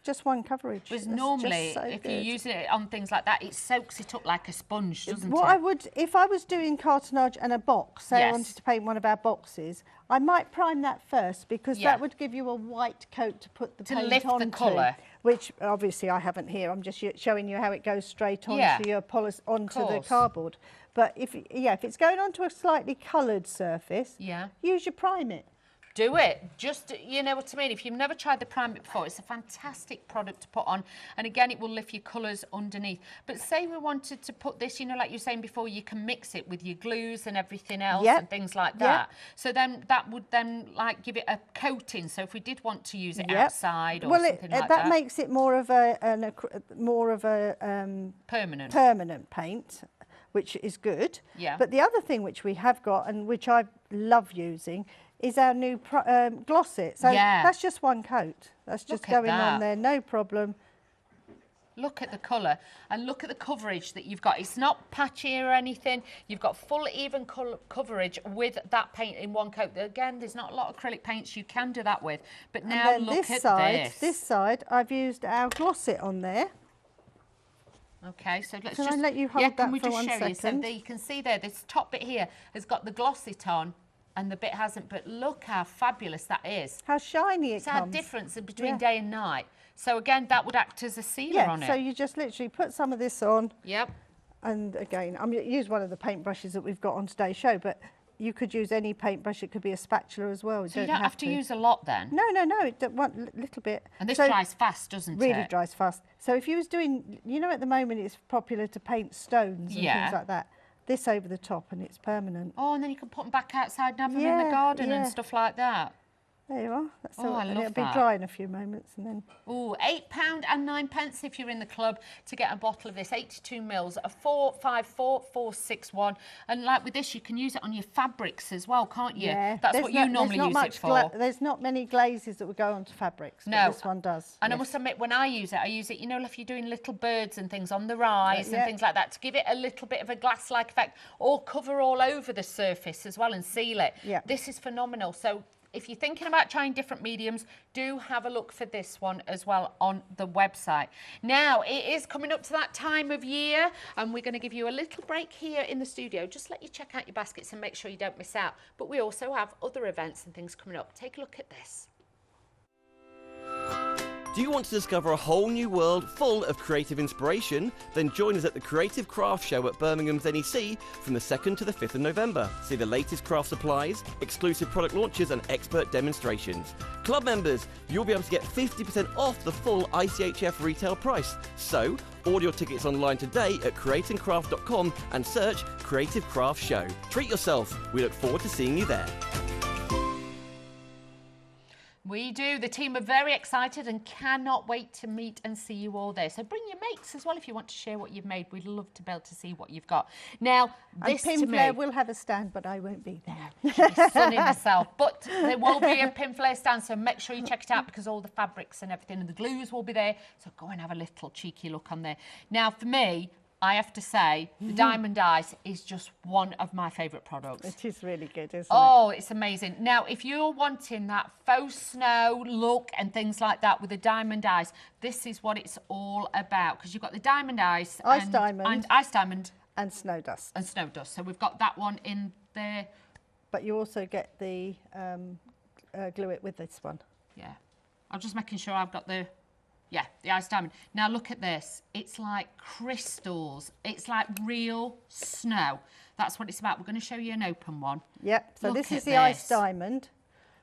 B: Just one coverage.
A: Because
B: That's
A: normally,
B: just so
A: if
B: good.
A: you're using it on things like that, it soaks it up like a sponge, doesn't
B: What
A: it?
B: I would, if I was doing cartonnage and a box, say I
A: Yes.
B: wanted to paint one of our boxes, I might prime that first because
A: Yeah.
B: that would give you a white coat to put the
A: To
B: paint
A: lift the
B: onto.
A: colour.
B: Which obviously I haven't here. I'm just showing you how it goes straight onto
A: Yeah,
B: your onto the
A: course.
B: cardboard. But if it's going onto a slightly coloured surface,
A: Yeah.
B: use your prime it.
A: Do it. Just, you know what I mean? If you've never tried the Prime It before, it's a fantastic product to put on. And again, it will lift your colours underneath. But say we wanted to put this, you know, like you were saying before, you can mix it with your glues and everything else
B: Yep.
A: and things like
B: Yep.
A: that. So then that would then like give it a coating. So if we did want to use it
B: Yep.
A: outside or something like
B: that makes it more of a
A: permanent.
B: paint, which is good.
A: Yeah.
B: But the other thing which we have got and which I love using is our new Gloss-It. So
A: Yeah.
B: that's just one coat. That's just
A: Look at
B: going on
A: that.
B: there, no problem.
A: Look at the colour and look at the coverage that you've got. It's not patchy or anything. You've got full even coverage with that paint in one coat. Again, there's not a lot of acrylic paints you can do that with. But now
B: And then
A: look at
B: this side, I've used our Gloss-It on there.
A: Okay, so let's
B: Can I
A: just
B: let you hold
A: yeah.
B: that
A: Can we
B: for
A: just
B: one
A: show you? So
B: second?
A: there you can see there, this top bit here has got the Gloss-It on, and the bit hasn't. But look how fabulous that is.
B: How shiny it
A: It's our
B: comes.
A: difference between
B: Yeah.
A: day and night. So again, that would act as a sealer on it.
B: So you just literally put some of this on.
A: Yep.
B: And again, I'm going to use one of the paintbrushes that we've got on today's show, but you could use any paintbrush. It could be a spatula as well.
A: So you don't have to use a lot then.
B: No, it don't want a little bit.
A: And this
B: So
A: dries fast, doesn't
B: really
A: it?
B: dries fast. So if you was doing, you know, at the moment it's popular to paint stones and
A: Yeah.
B: things like that. This over the top and it's permanent.
A: Oh, and then you can put them back outside and have them in
B: Yeah,
A: the garden and
B: yeah.
A: stuff like that.
B: There you are. That's
A: Oh,
B: all,
A: I
B: and
A: love
B: it'll be
A: that.
B: dry in a few moments and then.
A: Oh, £8.09 if you're in the club to get a bottle of this, 82 mils, a 454461. And like with this, you can use it on your fabrics as well, can't you?
B: Yeah,
A: That's
B: there's
A: what
B: not-
A: you normally
B: there's
A: use
B: not
A: it
B: much
A: for.
B: there's not many glazes that would go onto fabrics.
A: No.
B: But this one does.
A: And I
B: yes.
A: must admit, when I use it, you know, if you're doing little birds and things on the rise
B: Yeah.
A: and things like that, to give it a little bit of a glass-like effect, or cover all over the surface as well and seal it.
B: Yeah.
A: This is phenomenal. So if you're thinking about trying different mediums, do have a look for this one as well on the website. Now, it is coming up to that time of year, and we're going to give you a little break here in the studio. Just let you check out your baskets and make sure you don't miss out. But we also have other events and things coming up. Take a look at this.
C: Do you want to discover a whole new world full of creative inspiration? Then join us at the Creative Craft Show at Birmingham's NEC from the 2nd to the 5th of November. See the latest craft supplies, exclusive product launches and expert demonstrations. Club members, you'll be able to get 50% off the full ICHF retail price. So, order your tickets online today at createandcraft.com and search Creative Craft Show. Treat yourself. We look forward to seeing you there.
A: We do. The team are very excited and cannot wait to meet and see you all there. So bring your mates as well if you want to share what you've made. We'd love to be able to see what you've got. Now,
B: And
A: this
B: Pim
A: to me...
B: Flair will have a stand, but I won't be there.
A: She's sunning herself. But there will be a Pim Flair stand, so make sure you check it out because all the fabrics and everything and the glues will be there. So go and have a little cheeky look on there. Now, for me, I have to say, the Diamond Ice is just one of my favourite products.
B: It is really good, isn't it?
A: Oh, it's amazing. Now, if you're wanting that faux snow look and things like that with the Diamond Ice, this is what it's all about. Because you've got the Diamond Ice.
B: Ice Diamond.
A: And Ice Diamond.
B: And snow dust.
A: And Snow Dust. So we've got that one in there.
B: But you also get the glue it with this one.
A: Yeah. I'm just making sure I've got the... Yeah, the Ice Diamond. Now look at this. It's like crystals. It's like real snow. That's what it's about. We're going to show you an open one.
B: Yep. So
A: Look
B: this is
A: at
B: the Ice
A: this.
B: Diamond.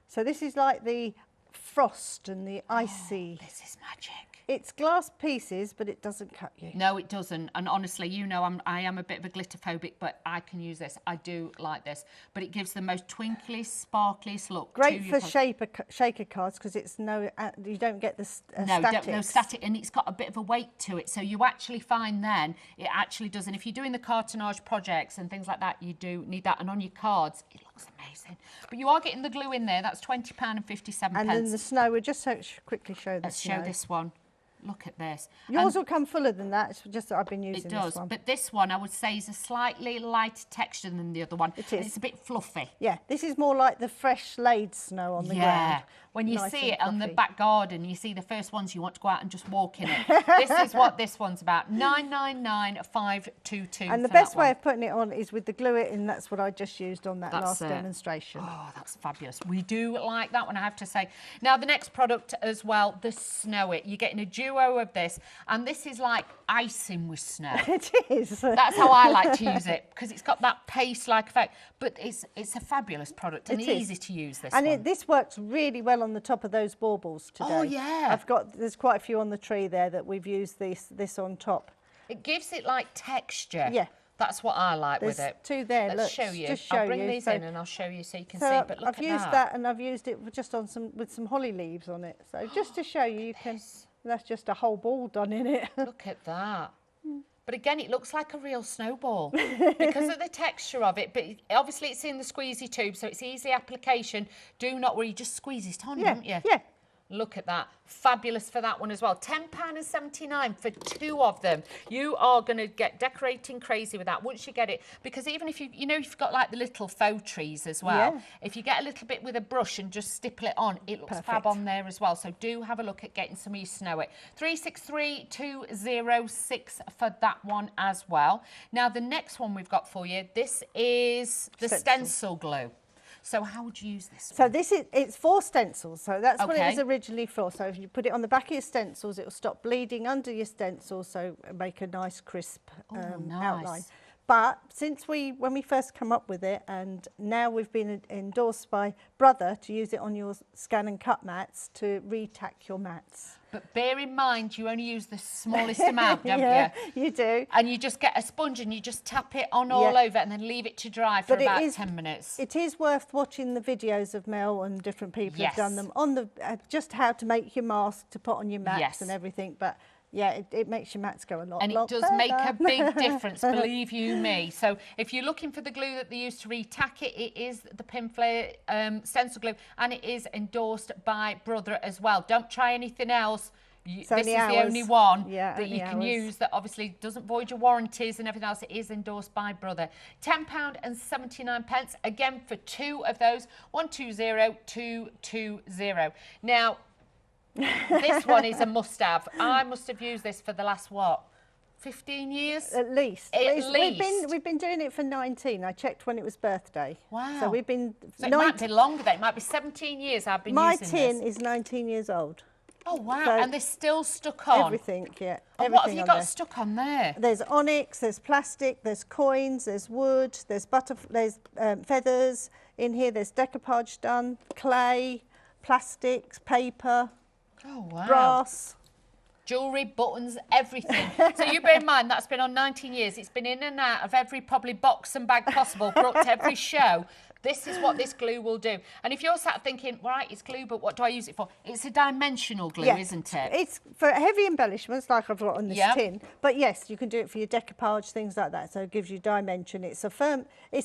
B: So this is like the frost and the icy.
A: This is magic.
B: It's glass pieces, but it doesn't cut you.
A: No, it doesn't. And honestly, you know, I am a bit of a glitter phobic, but I can use this. I do like this. But it gives the most twinkliest, sparkliest look.
B: Great
A: to
B: for
A: your
B: shaker cards because it's you don't get the
A: no,
B: statics.
A: no static, and it's got a bit of a weight to it. So you actually find then it actually does. And if you're doing the cartonnage projects and things like that, you do need that. And on your cards, it looks amazing. But you are getting the glue in there. That's £20.57.
B: And then the snow. We'll just quickly show this.
A: Let's show this one. Look at this.
B: Yours will come fuller than that. It's just that I've been using
A: it does,
B: this one.
A: but this one I would say is a slightly lighter texture than the other one.
B: It is.
A: And it's a bit fluffy.
B: Yeah, this is more like the fresh laid snow on the ground.
A: When you
B: Nice
A: see
B: and
A: it on the
B: fluffy.
A: back garden, you see the first ones, you want to go out and just walk in it. This is what this one's about. 999522.
B: And the best way of putting it on is with the glue it in. That's what I just used on that last demonstration.
A: Oh, that's fabulous. We do like that one, I have to say. Now, the next product as well, the Snow It. You're getting a duo of this, and this is like icing with snow.
B: It is.
A: That's how I like to use it, because it's got that paste-like effect. But it's a fabulous product and
B: It is.
A: easy to use, this
B: And
A: one.
B: this works really well on the top of those baubles today.
A: Oh, yeah.
B: There's quite a few on the tree there that we've used this on top.
A: It gives it like texture.
B: Yeah.
A: That's what I like with
B: There's
A: it.
B: two there.
A: Let's
B: look,
A: show you.
B: Just show
A: I'll bring
B: you.
A: these
B: So-
A: in and I'll show you so you can
B: So
A: see. But look
B: I've
A: at
B: used
A: that.
B: that, and I've used it just on with some holly leaves on it. So just to show you, that's just a whole ball done in it.
A: Look at that. But again, it looks like a real snowball because of the texture of it. But obviously, it's in the squeezy tube, so it's easy application. Do not worry, you just squeeze it on, don't you?
B: Yeah.
A: Look at that. Fabulous for that one as well. £10.79 for two of them. You are going to get decorating crazy with that once you get it. Because even if you've got like the little faux trees as well.
B: Yeah.
A: If you get a little bit with a brush and just stipple it on, it looks fab
B: Perfect.
A: on there as well. So do have a look at getting some of your Snow It. 363206 for that one as well. Now, the next one we've got for you, this is the stencil glue. So how would you use this
B: So
A: one?
B: it's for stencils. So that's what it
A: Okay.
B: was originally for. So if you put it on the back of your stencils, it will stop bleeding under your stencil, so make a nice crisp outline.
A: nice.
B: But since when we first come up with it, and now we've been endorsed by Brother to use it on your scan and cut mats to re-tack your mats.
A: But bear in mind, you only use the smallest amount, don't
B: Yeah,
A: you?
B: you do.
A: And you just get a sponge and you just tap it on all over and then leave it to dry for
B: But it
A: about
B: is-
A: 10 minutes.
B: It is worth watching the videos of Mel and different people have done
A: Yes.
B: them on the just how to make your mask to put on your mats
A: Yes.
B: and everything. But yeah, it makes your mats go a lot.
A: And it does make a big difference, believe you me. So if you're looking for the glue that they use to re-tack it, it is the Pinflair stencil glue, and it is endorsed by Brother as well. Don't try anything else. This is the only one that
B: only
A: you can
B: ours.
A: use that obviously doesn't void your warranties and everything else. It is endorsed by Brother. £10.79. Again, for two of those, 120220. Now, this one is a must-have. I must have used this for the last, 15 years?
B: At least.
A: At
B: We've been doing it for 19. I checked when it was birthday.
A: Wow.
B: So we've been...
A: So it might be longer then. It might be 17 years I've been
B: My
A: using
B: tin
A: this.
B: is 19 years old.
A: Oh, wow.
B: so
A: and they're still stuck on?
B: Everything, yeah.
A: And what have
B: everything
A: you
B: on
A: got
B: there.
A: stuck on there?
B: There's onyx, there's plastic, there's coins, there's wood, there's feathers. In here there's decoupage done, clay, plastics, paper,
A: Oh, wow.
B: brass.
A: Jewellery, buttons, everything. So you bear in mind, that's been on 19 years. It's been in and out of every probably box and bag possible, brought to every show. This is what this glue will do. And if you're sat thinking, right, it's glue, but what do I use it for? It's a dimensional glue,
B: Yes.
A: isn't it?
B: It's for heavy embellishments like I've got on this
A: Yep.
B: tin. But yes, you can do it for your decoupage, things like that. So it gives you dimension. It's a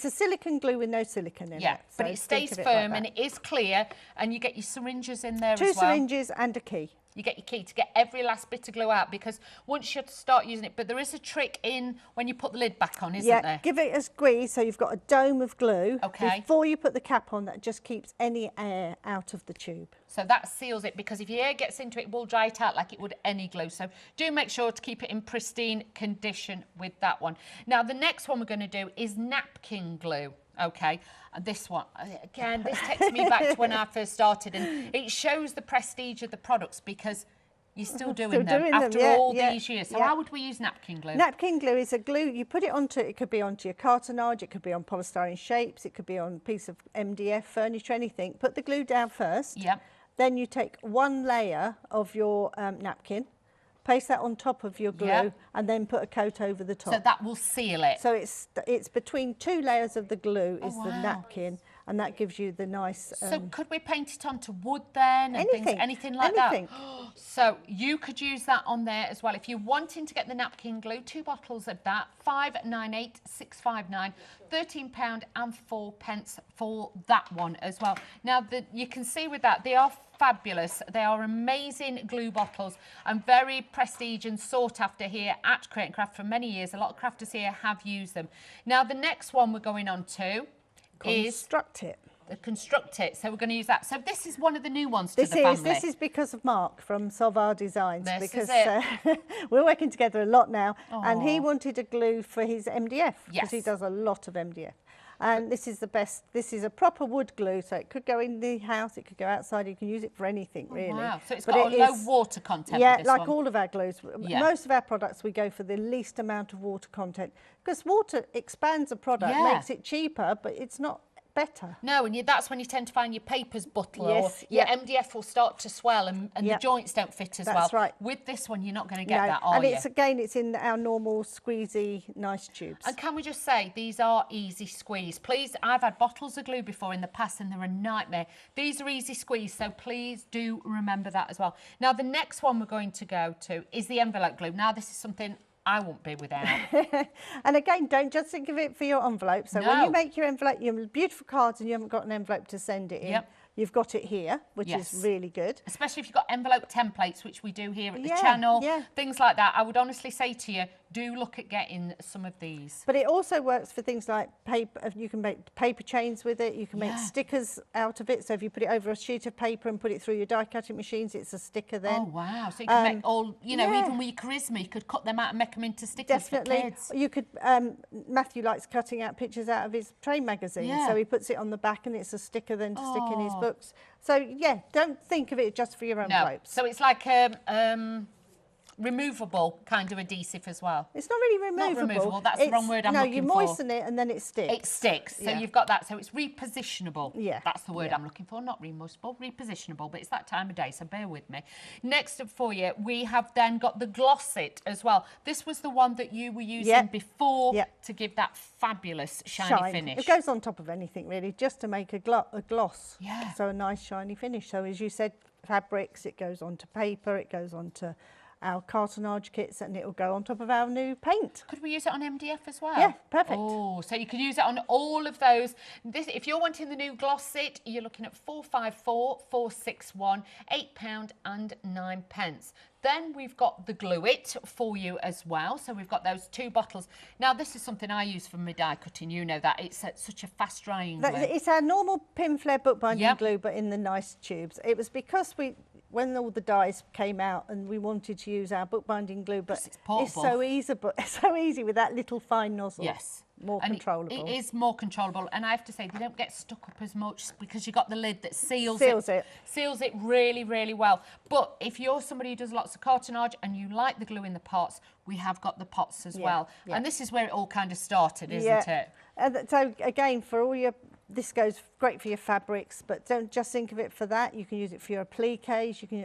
B: silicone glue with no silicone in
A: Yeah,
B: it.
A: but
B: So
A: it
B: think
A: stays
B: of it like
A: firm
B: that.
A: and it is clear, and you get your syringes in there
B: Two
A: as well.
B: syringes and a key.
A: You get your key to get every last bit of glue out, because once you start using it, but there is a trick in when you put the lid back on, isn't there?
B: Give it a squeeze so you've got a dome of glue.
A: Okay.
B: Before you put the cap on, that just keeps any air out of the tube.
A: So that seals it, because if your air gets into it, it will dry it out like it would any glue. So do make sure to keep it in pristine condition with that one. Now, the next one we're going to do is napkin glue. Okay, and this one, again, this takes me back to when I first started, and it shows the prestige of the products because you're still doing them after all these years. So how would we use napkin glue?
B: Napkin glue is a glue, you put it onto, it could be onto your cartonnage, it could be on polystyrene shapes, it could be on a piece of MDF furniture, anything. Put the glue down first.
A: Yep.
B: Then you take one layer of your napkin Paste that on top of your glue
A: Yep.
B: and then put a coat over the top.
A: So that will seal it.
B: So it's between 2 layers of the glue is the
A: wow.
B: napkin, and that gives you the nice.
A: So could we paint it onto wood then? And anything like
B: anything.
A: that? So you could use that on there as well. If you're wanting to get the napkin glue, 2 bottles of that, 598,659, £13 and 4 pence for that one as well. Now, you can see with that, they are fabulous. They are amazing glue bottles and very prestige and sought after here at Create and Craft for many years. A lot of crafters here have used them. Now, the next one we're going on to is
B: Construct It.
A: the Construct It. So we're going to use that. So this is one of the new ones to the family.
B: This is because of Mark from Solvar Designs.
A: This
B: because
A: is it.
B: We're working together a lot now, and he wanted a glue for his MDF because he
A: Yes.
B: does a lot of MDF. And this is the best. This is a proper wood glue, so it could go in the house, it could go outside. You can use it for anything, really.
A: Wow. So it's
B: But
A: got a
B: it
A: low
B: is-
A: water content.
B: Yeah,
A: with this
B: like
A: one.
B: all of our glues.
A: Yeah.
B: Most of our products, we go for the least amount of water content because water expands a product,
A: Yeah.
B: makes it cheaper, but it's not better.
A: No, and that's when you tend to find your papers buckle
B: Yes,
A: or your
B: yeah.
A: MDF will start to swell and the
B: Yeah.
A: joints don't fit as well.
B: That's right.
A: With this one, you're not going to get
B: No,
A: that, are
B: and
A: you?
B: it's again, it's in our normal squeezy, nice tubes.
A: And can we just say, these are easy squeeze. Please, I've had bottles of glue before in the past and they're a nightmare. These are easy squeeze, so please do remember that as well. Now, the next one we're going to go to is the envelope glue. Now, this is something I won't be without.
B: And again, don't just think of it for your envelope. So when
A: No.
B: you make your envelope, your beautiful cards, and you haven't got an envelope to send it in,
A: Yep.
B: you've got it here, which
A: Yes.
B: is really good.
A: Especially if you've got envelope templates, which we do here at the
B: Yeah,
A: channel,
B: yeah.
A: things like that. I would honestly say to you, do look at getting some of these.
B: But it also works for things like paper. You can make paper chains with it. You can make
A: Yeah.
B: stickers out of it. So if you put it over a sheet of paper and put it through your die cutting machines, it's a sticker then.
A: Oh, wow. So you can make all,
B: yeah.
A: even with your charisma, you could cut them out and make them into stickers
B: Definitely.
A: for kids.
B: You could, Matthew likes cutting out pictures out of his train magazine.
A: Yeah.
B: So he puts it on the back and it's a sticker then to stick in his
A: Oh.
B: books. So yeah, don't think of it just for your
A: No.
B: envelopes.
A: So it's like removable kind of adhesive as well.
B: It's not really removable.
A: removable, that's the wrong word I'm
B: no,
A: looking
B: you
A: for.
B: moisten it and then it sticks.
A: It sticks. So
B: Yeah.
A: you've got that. So it's repositionable.
B: Yeah.
A: That's the word
B: Yeah.
A: I'm looking for. Not removable, repositionable. But it's that time of day, so bear with me. Next up for you, we have then got the Gloss It as well. This was the one that you were using
B: Yeah.
A: before
B: Yeah.
A: to give that fabulous shiny finish.
B: It goes on top of anything really, just to make a gloss.
A: Yeah.
B: So a nice shiny finish. So as you said, fabrics, it goes onto paper, it goes onto our cartonnage kits, and it will go on top of our new paint.
A: Could we use it on MDF as well?
B: Yeah, perfect.
A: Oh, so you could use it on all of those. This, if you're wanting the new Gloss It, you're looking at 454,461, £8 and 9 pence. Then we've got the Glue It for you as well. So we've got those 2 bottles. Now, this is something I use for my die cutting. You know that. It's such a fast drying glue.
B: It's our normal pin flare bookbinding
A: Yep.
B: glue, but in the nice tubes. It was because when all the dies came out and we wanted to use our bookbinding glue, but
A: Yes, it's portable.
B: so easy, so easy with that little fine nozzle.
A: Yes.
B: More
A: And
B: controllable.
A: It is more controllable. And I have to say, they don't get stuck up as much because you've got the lid that seals
B: it.
A: Seals it really, really well. But if you're somebody who does lots of cartonnage and you like the glue in the pots, we have got the pots as
B: Yeah,
A: well.
B: yeah.
A: And this is where it all kind of started, isn't it?
B: So again, for all your, this goes great for your fabrics, but don't just think of it for that. You can use it for your appliques.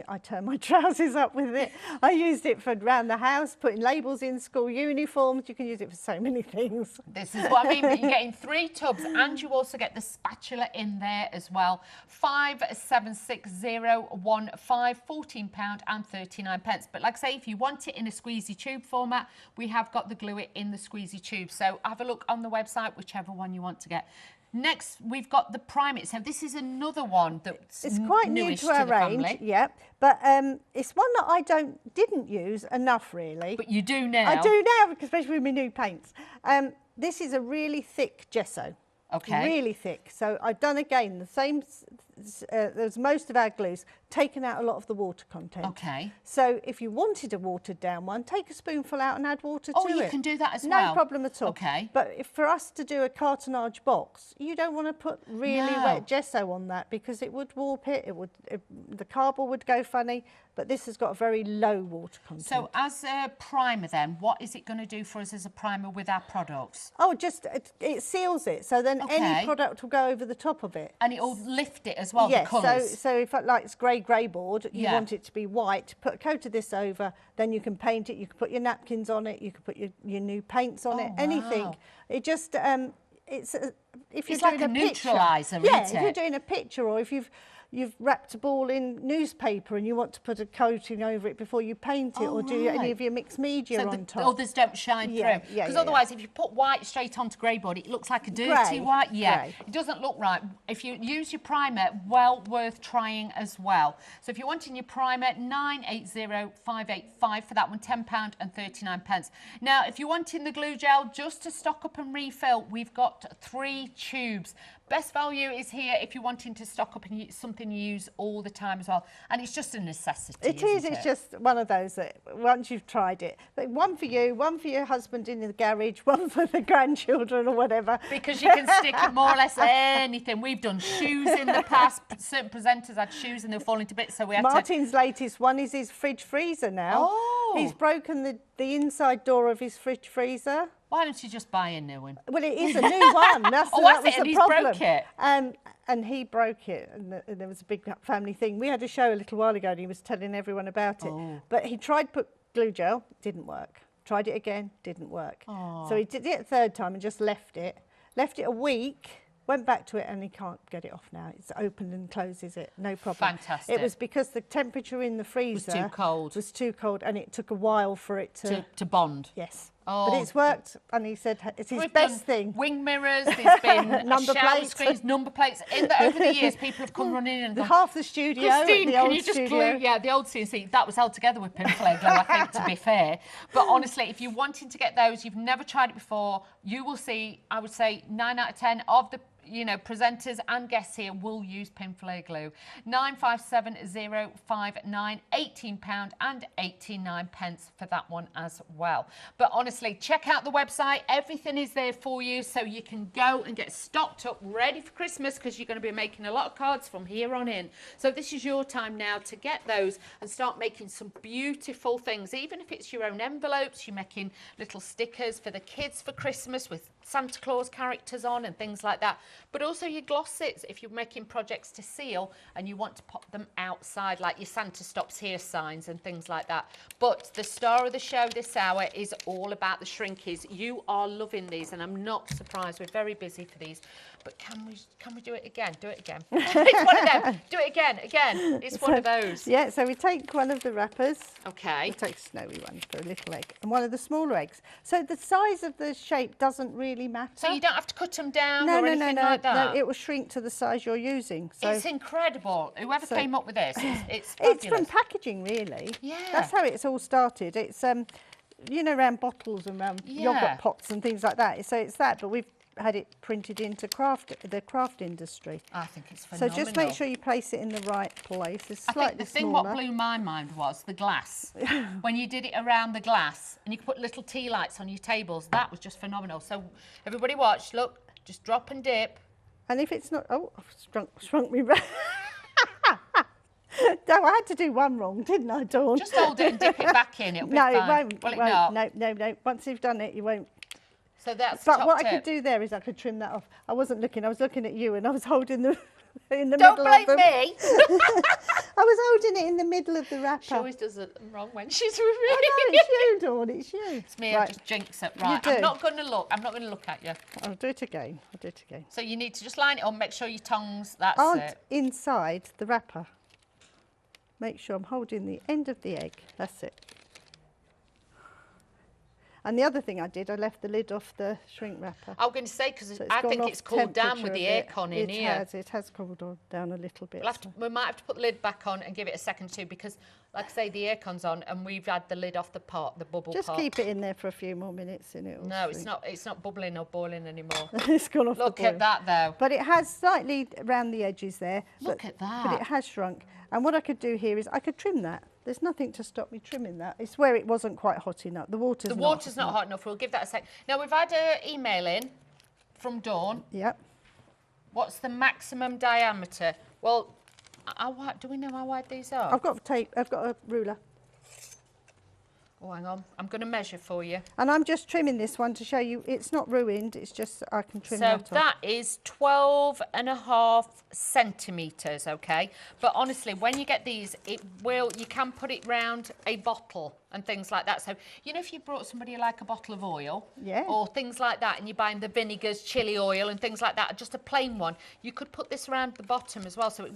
B: I turn my trousers up with it. I used it for around the house, putting labels in school uniforms. You can use it for so many things.
A: This is what I mean. But you're getting 3 tubs and you also get the spatula in there as well. 576,015, £14 and 39 pence. But like I say, if you want it in a squeezy tube format, we have got the Glue It in the squeezy tube. So have a look on the website, whichever one you want to get. Next, we've got the Prime It. So this is another one that's
B: It's quite new
A: newish
B: to our
A: the
B: range,
A: family.
B: yeah. But it's one that I didn't use enough, really.
A: But you do now.
B: I do now, especially with my new paints. This is a really thick gesso.
A: Okay.
B: Really thick. So I've done again the same as most of our glues, taken out a lot of the water content.
A: Okay.
B: So if you wanted a watered down one, take a spoonful out and add water
A: Oh,
B: to it.
A: you can do that as
B: no
A: well?
B: No problem at all.
A: Okay.
B: But if for us to do a cartonnage box, you don't want to put really
A: No.
B: wet gesso on that because it would warp it. The cardboard would go funny. But this has got a very low water content.
A: So as a primer then, what is it going to do for us as a primer with our products?
B: Oh, just it seals it. So then
A: Okay.
B: any product will go over the top of it.
A: And it'll lift it as well,
B: Yes,
A: the colours.
B: so if it likes grey grey board, you
A: Yeah.
B: want it to be white, put a coat of this over, then you can paint it, you can put your napkins on it, you can put your new paints on it, anything.
A: wow.
B: It just, if you're
A: It's
B: doing
A: like a
B: picture,
A: neutraliser,
B: yeah,
A: isn't
B: if you're
A: it?
B: doing a picture, or if you've wrapped a ball in newspaper and you want to put a coating over it before you paint it,
A: Oh,
B: or do any
A: right.
B: of your mixed media
A: So
B: on
A: the
B: top.
A: others don't shine
B: Yeah,
A: through.
B: yeah,
A: Because
B: yeah,
A: otherwise, if you put white straight onto grey board, it looks like a dirty
B: Grey,
A: white. Yeah,
B: grey.
A: it doesn't look right. If you use your primer, well worth trying as well. So if you're wanting your primer, 980585 for that one, £10 and 39 pence. Now, if you're wanting the glue gel just to stock up and refill, we've got 3 tubes. Best value is here if you're wanting to stock up and something you use all the time as well. And it's just a necessity.
B: It is,
A: isn't
B: it's just one of those that once you've tried it, like one for you, one for your husband in the garage, one for the grandchildren or whatever.
A: Because you can stick more or less anything. We've done shoes in the past. Certain presenters had shoes and they're falling to bits, so we had to...
B: Martin's latest one is his fridge freezer now.
A: Oh.
B: He's broken the inside door of his fridge freezer.
A: Why don't you just buy a new one?
B: Well, it is a new one. That's
A: Oh,
B: that
A: was it?
B: was
A: And
B: the
A: he's
B: problem.
A: broke it?
B: And he broke it, and there was a big family thing. We had a show a little while ago, and he was telling everyone about it.
A: Oh.
B: But he tried put glue gel, didn't work. Tried it again, didn't work. So he did it a third time and just left it. Left it a week. Went back to it and he can't get it off now. It's opened and closes it, no problem.
A: Fantastic.
B: It was because the temperature in the freezer
A: too cold.
B: Was too cold, and it took a while for it
A: To bond.
B: yes.
A: Oh.
B: But it's worked, and he said it's his
A: We've
B: best
A: done
B: thing.
A: Wing mirrors, there's been
B: Number
A: shower
B: plates.
A: screens, number plates. Over the years, people have come running in and gone,
B: Half the studio,
A: Christine,
B: the
A: can
B: old
A: you just
B: studio.
A: glue? Yeah, the old CNC, that was held together with Pinflay glue, I think, to be fair. But honestly, if you're wanting to get those, you've never tried it before, you will see, I would say, 9 out of 10 of the presenters and guests here will use Pinflay glue. 957059, £18 and 89 for that one as well. But honestly, check out the website. Everything is there for you, so you can go and get stocked up, ready for Christmas, because you're going to be making a lot of cards from here on in. So this is your time now to get those and start making some beautiful things. Even if it's your own envelopes, you're making little stickers for the kids for Christmas with Santa Claus characters on and things like that. But also your glosses, if you're making projects to seal and you want to pop them outside, like your Santa Stops Here signs and things like that. But the star of the show this hour is all about the shrinkies. You are loving these, and I'm not surprised. We're very busy for these. But can we do it again? Do it again. It's one of them. Do it again. It's one of those.
B: Yeah, so we take one of the wrappers.
A: Okay.
B: We take a snowy one for a little egg, and one of the smaller eggs. So the size of the shape doesn't really matter.
A: So you don't have to cut them down
B: no,
A: or
B: no,
A: anything
B: no, no,
A: like that?
B: no. It will shrink to the size you're using. So
A: It's incredible. Whoever
B: So-
A: came up with this, it's
B: it's
A: fabulous.
B: from packaging, really.
A: Yeah.
B: That's how it's all started. It's around bottles and around
A: Yeah.
B: yogurt pots and things like that. So it's that, but we've had it printed into the craft industry.
A: I think it's
B: So
A: phenomenal.
B: just make sure you place it in the right place. It's
A: I
B: slightly
A: think the thing
B: smaller.
A: what blew my mind was the glass. When you did it around the glass and you could put little tea lights on your tables, that was just phenomenal. So everybody watch, look, just drop and dip.
B: And if it's not, oh, I've shrunk me. No, I had to do one wrong, didn't I, Dawn?
A: Just hold it and dip it back in. It'll be
B: No,
A: fine.
B: it won't.
A: Will
B: it
A: it
B: won't.
A: not?
B: No. Once you've done it, you won't.
A: So that's
B: But
A: top
B: what I
A: tip.
B: could do there is I could trim that off. I wasn't looking. I was looking at you, and I was holding the in the
A: Don't
B: middle
A: blame
B: of them.
A: me.
B: I was holding it in the middle of the wrapper.
A: She always does it wrong when she's with me.
B: I know, it's you, Dawn. It's you.
A: It's me, I
B: Right,
A: just jinx it.
B: You
A: Right,
B: do.
A: I'm not going to look. I'm not going to look at you.
B: I'll do it again.
A: So you need to just line it up, make sure your tongues, that's
B: Aren't
A: it.
B: inside the wrapper. Make sure I'm holding the end of the egg. That's it. And the other thing I did, I left the lid off the shrink wrapper.
A: I was going to say, because
B: So
A: I
B: gone
A: think
B: off
A: it's cooled down with
B: temperature
A: the
B: a bit.
A: aircon in
B: it
A: here.
B: It has cooled down a little bit.
A: We might have to put the lid back on and give it a second too, because, like I say, the aircon's on and we've had the lid off the pot, the bubble
B: Just
A: pot.
B: keep it in there for a few more minutes and it'll
A: No, it's
B: shrink.
A: not. It's not bubbling or boiling anymore.
B: It's gone off
A: Look
B: the boil.
A: at that, though.
B: But it has slightly around the edges there.
A: Look at that.
B: But it has shrunk. And what I could do here is I could trim that. There's nothing to stop me trimming that. It's where it wasn't quite hot enough. The water's
A: The water's not hot enough. We'll give that a sec. Now, we've had an email in from Dawn.
B: Yep.
A: What's the maximum diameter? Well, do we know how wide these are?
B: I've got tape. I've got a ruler.
A: Oh, hang on. I'm going to measure for you.
B: And I'm just trimming this one to show you it's not ruined. It's just I can trim
A: So
B: that off.
A: that is 12.5 centimetres, okay? But honestly, when you get these, you can put it round a bottle and things like that. So, you know, if you brought somebody like a bottle of oil
B: Yeah.
A: or things like that, and you're buying the vinegars, chili oil and things like that, just a plain one, you could put this around the bottom as well. So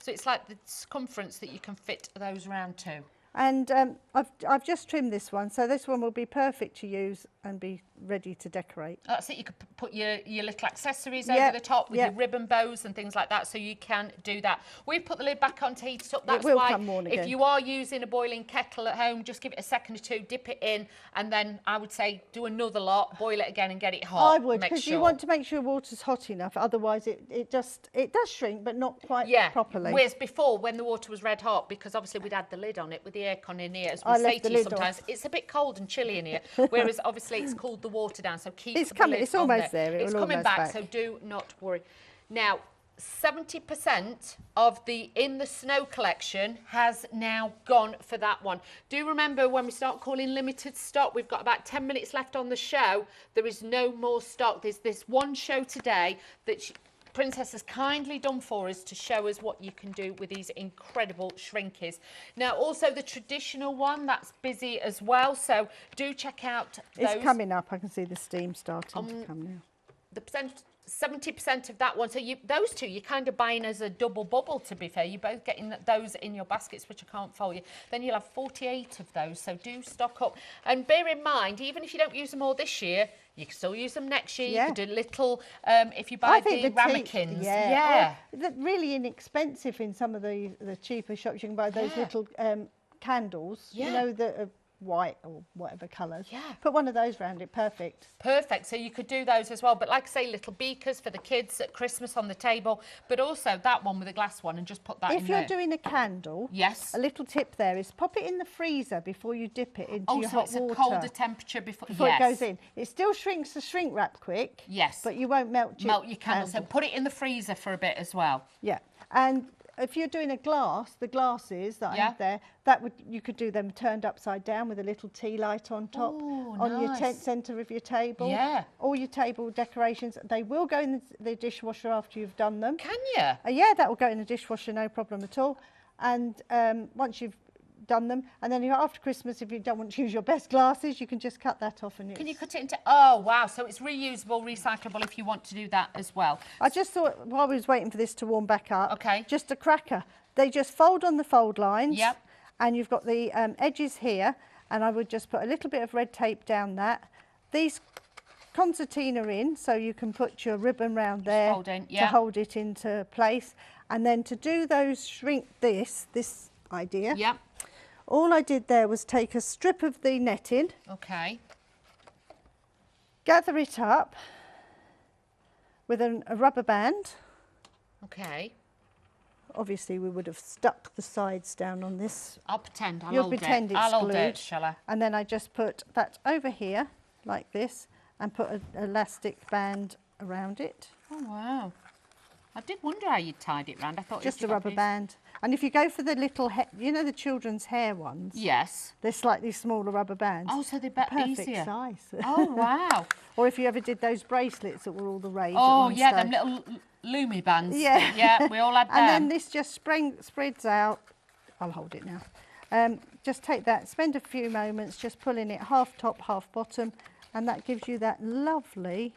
A: it's like the circumference that you can fit those around to.
B: And I've just trimmed this one, so this one will be perfect to use and be ready to decorate.
A: That's it. You could put your little accessories
B: Yep,
A: over the top with
B: yep.
A: your ribbon bows and things like that, so you can do that. We've put the lid back on to heat it up. That's
B: will
A: why
B: come on
A: if
B: again.
A: you are using a boiling kettle at home, just give it a second or two, dip it in, and then I would say do another lot, boil it again and get it hot.
B: I would,
A: Make
B: because
A: sure.
B: you want to make sure water's hot enough, otherwise it does shrink, but not quite properly.
A: Whereas before, when the water was red hot, because obviously we'd had the lid on it with the aircon in here, as
B: I
A: we say
B: left the
A: to you
B: lid
A: sometimes,
B: off.
A: it's a bit cold and chilly in here. Whereas obviously it's cooled the water down, so keep
B: It's
A: the
B: coming-
A: lid
B: it's
A: on
B: almost there, it
A: It's
B: will
A: coming
B: almost
A: back,
B: back.
A: so do not worry. Now, 70% of the In the Snow collection has now gone for that one. Do remember, when we start calling limited stock, we've got about 10 minutes left on the show. There is no more stock. There's this one show today that Princess has kindly done for us to show us what you can do with these incredible shrinkies. Now, also the traditional one, that's busy as well, so do check out those.
B: It's coming up. I can see the steam starting to come now.
A: The 70% of that one, so those two you're kind of buying as a double bubble, to be fair. You're both getting those in your baskets, which I can't fold you. Then you'll have 48 of those, so do stock up. And bear in mind, even if you don't use them all this year, you can still use them next year.
B: Yeah.
A: You could do little, if you buy the ramekins.
B: Yeah. They're really inexpensive in some of the cheaper shops. You can buy those
A: Yeah.
B: little candles,
A: Yeah.
B: you know, that are white or whatever colours.
A: Yeah.
B: Put one of those round it, perfect.
A: Perfect. So you could do those as well. But like I say, little beakers for the kids at Christmas on the table. But also that one with a glass one, and just put that in
B: If you're
A: there.
B: doing a candle,
A: Yes.
B: a little tip there is pop it in the freezer before you dip it into your
A: so
B: hot
A: it's
B: water.
A: a colder temperature before
B: before
A: yes.
B: it goes in. It still shrinks the shrink wrap quick.
A: Yes.
B: But you won't melt your
A: candle. So put it in the freezer for a bit as well.
B: Yeah, and if you're doing a glass, the glasses that I
A: Yeah.
B: have there, you could do them turned upside down with a little tea light on top,
A: Ooh,
B: on your
A: nice.
B: centre of your table.
A: Yeah.
B: All your table decorations, they will go in the dishwasher after you've done them.
A: Can you?
B: Yeah, that will go in the dishwasher, no problem at all. And once you've done them, and then after Christmas, if you don't want to use your best glasses, you can just cut that off. And
A: Can you cut it into... Oh, wow. So it's reusable, recyclable if you want to do that as well.
B: I just thought, while we was waiting for this to warm back up,
A: Okay.
B: just a cracker. They just fold on the fold lines.
A: Yep.
B: And you've got the edges here, and I would just put a little bit of red tape down that. These concertina in, so you can put your ribbon round there
A: hold in,
B: to
A: yeah.
B: hold it into place. And then to do those, shrink this idea.
A: Yep.
B: All I did there was take a strip of the netting,
A: Okay.
B: gather it up with a rubber band.
A: Okay.
B: Obviously, we would have stuck the sides down on this.
A: I'll pretend. I'll
B: You'll
A: hold
B: pretend
A: it.
B: it's
A: I'll hold
B: glued.
A: it, shall I?
B: And then I just put that over here, like this, and put an elastic band around it.
A: Oh, wow. I did wonder how you tied it round. I thought
B: Just
A: you
B: a rubber band. And if you go for the little, you know, the children's hair ones?
A: Yes.
B: They're slightly smaller rubber bands.
A: Oh, so they're better,
B: Perfect
A: easier.
B: size.
A: Oh, wow.
B: Or if you ever did those bracelets that were all the rage at
A: Oh,
B: one
A: yeah,
B: stage.
A: them little Lumi bands.
B: Yeah.
A: Yeah, we all had them.
B: And then this just spreads out. I'll hold it now. Just take that, spend a few moments just pulling it half top, half bottom, and that gives you that lovely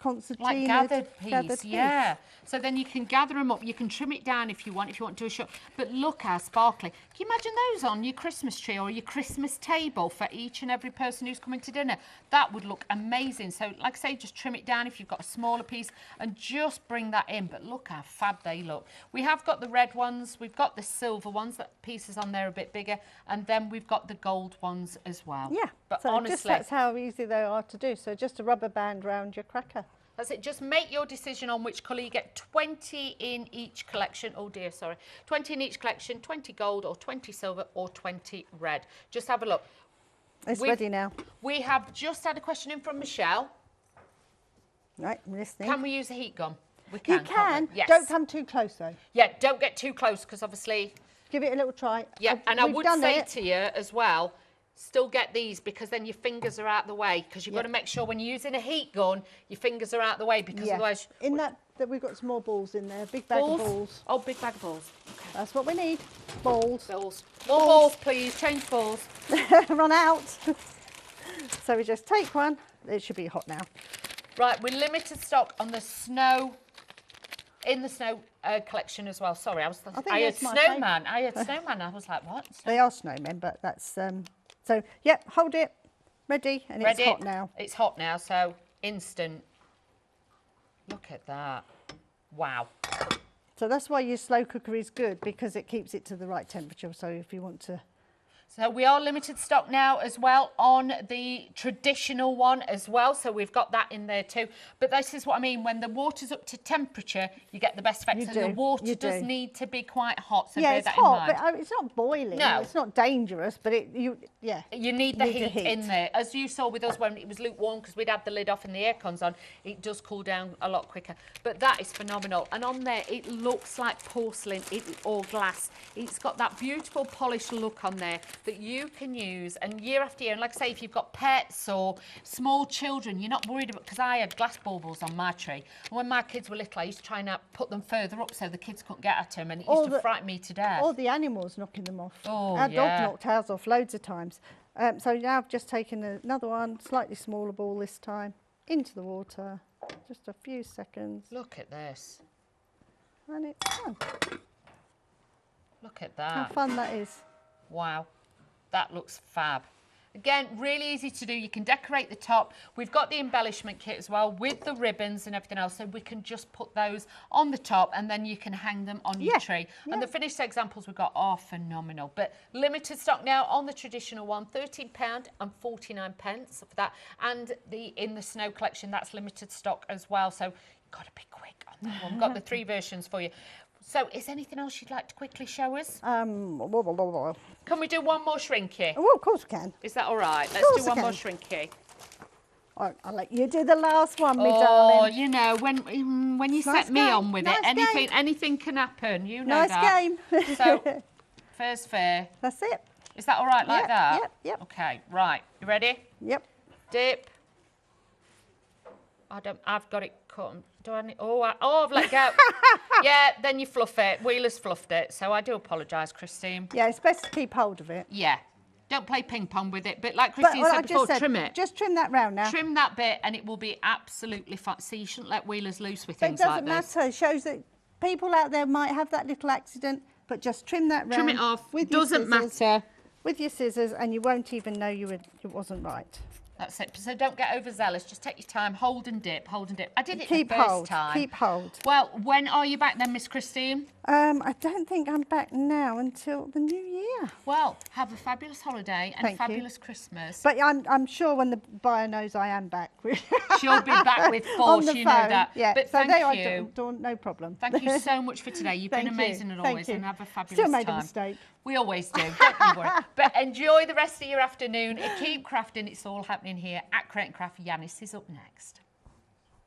B: concertina
A: Like gathered piece, yeah. So then you can gather them up. You can trim it down if you want to do a shot. But look how sparkly. Can you imagine those on your Christmas tree or your Christmas table for each and every person who's coming to dinner? That would look amazing. So like I say, just trim it down if you've got a smaller piece and just bring that in. But look how fab they look. We have got the red ones. We've got the silver ones. That pieces on there a bit bigger. And then we've got the gold ones as well.
B: Yeah,
A: But
B: so
A: honestly,
B: that's how easy they are to do. So just a rubber band round your cracker.
A: that's it. Just make your decision on which colour. You get 20 in each collection. Oh dear, sorry. 20 in each collection, 20 gold or 20 silver or 20 red. Just have a look.
B: It's ready now.
A: We have just had a question in from Michelle.
B: Right, I'm listening.
A: Can we use a heat gun? We can.
B: You
A: can't
B: can.
A: we? Yes.
B: Don't come too close though.
A: Yeah, don't get too close because obviously.
B: Give it a little try.
A: Yeah, and I
B: We've
A: would
B: done
A: say
B: it.
A: to you as well, still get these because then your fingers are out the way, because you've got to make sure when you're using a heat gun, your fingers are out the way, because otherwise...
B: In that we've got some more balls in there, big bag of balls.
A: Oh, big bag of balls. Okay.
B: That's what we need, balls.
A: Balls. More balls, please. Change balls.
B: Run out. So we just take one. It should be hot now.
A: Right, we're limited stock on the snow, in the snow collection as well. Sorry, I heard snowman. I heard snowman. I was like, what?
B: They are snowmen, but that's so. Yep, hold it, ready, and it's hot now.
A: It's hot now, so instant. Look at that! Wow.
B: So that's why your slow cooker is good, because it keeps it to the right temperature. So if you want to.
A: So we are limited stock now as well on the traditional one as well. So we've got that in there too. But this is what I mean. When the water's up to temperature, you get the best effect. And the water does need to be quite hot. So bear that in mind.
B: Yeah, it's hot, but it's not boiling.
A: No.
B: It's not dangerous, but
A: You need the heat in there. As you saw with us when it was lukewarm, because we'd had the lid off and the aircon's on, it does cool down a lot quicker. But that is phenomenal. And on there, it looks like porcelain or glass. It's got that beautiful polished look on there that you can use, and year after year, and like I say, if you've got pets or small children, you're not worried about, because I had glass baubles on my tree, and when my kids were little, I used to try and put them further up so the kids couldn't get at them, and it used to frighten me to death.
B: Or the animals knocking them off.
A: Oh,
B: Our dog knocked ours off loads of times. So now I've just taken another one, slightly smaller ball this time, into the water, just a few seconds.
A: Look at this.
B: And it's done.
A: Look at that.
B: How fun that is.
A: Wow. That looks fab. Again, really easy to do. You can decorate the top. We've got the embellishment kit as well with the ribbons and everything else, so we can just put those on the top and then you can hang them on your tree. And the finished examples we've got are phenomenal. But limited stock now on the traditional one, £13.49 for that. And in the snow collection, that's limited stock as well. So you've got to be quick on that one. We've got the 3 versions for you. So, is anything else you'd like to quickly show us? Can we do one more shrinky?
B: Oh, of course we can.
A: Is that all right? Let's do one more shrinky.
B: I'll let you do the last one, my
A: darling.
B: darling.
A: Oh, you know, when you set me on with it, anything can happen. You know that.
B: Nice game.
A: So, fair's fair.
B: That's it.
A: Is that all right like that?
B: Yep.
A: Okay, right. You ready?
B: Yep.
A: Dip. I've got it cut. Do I need, I've let go. Yeah, then you fluff it. Wheeler's fluffed it. So I do apologise, Christine.
B: Yeah, it's best to keep hold of it.
A: Yeah. Don't play ping pong with it. But like Christine said before, trim it.
B: Just trim that round now.
A: Trim that bit and it will be absolutely fine. See, you shouldn't let wheelers loose with things like this.
B: It doesn't matter. It shows that people out there might have that little accident, but just trim that round.
A: Trim it off. Doesn't matter.
B: With your scissors, and you won't even know it wasn't right.
A: That's it. So don't get overzealous. Just take your time. Hold and dip. Hold and dip. I did it the first time.
B: Keep hold.
A: Well, when are you back then, Miss Christine?
B: I don't think I'm back now until the new year.
A: Well, have a fabulous holiday and a fabulous Christmas.
B: But I'm sure when the buyer knows I am back.
A: She'll be back with force, you know that.
B: Yeah.
A: But
B: so
A: thank you.
B: No problem.
A: Thank you so much for today. You've been amazing as always, and have a fabulous
B: Still made
A: time.
B: a mistake.
A: We always do, don't you worry. But enjoy the rest of your afternoon. Keep crafting. It's all happening here at Create and Craft. Yanis is up next.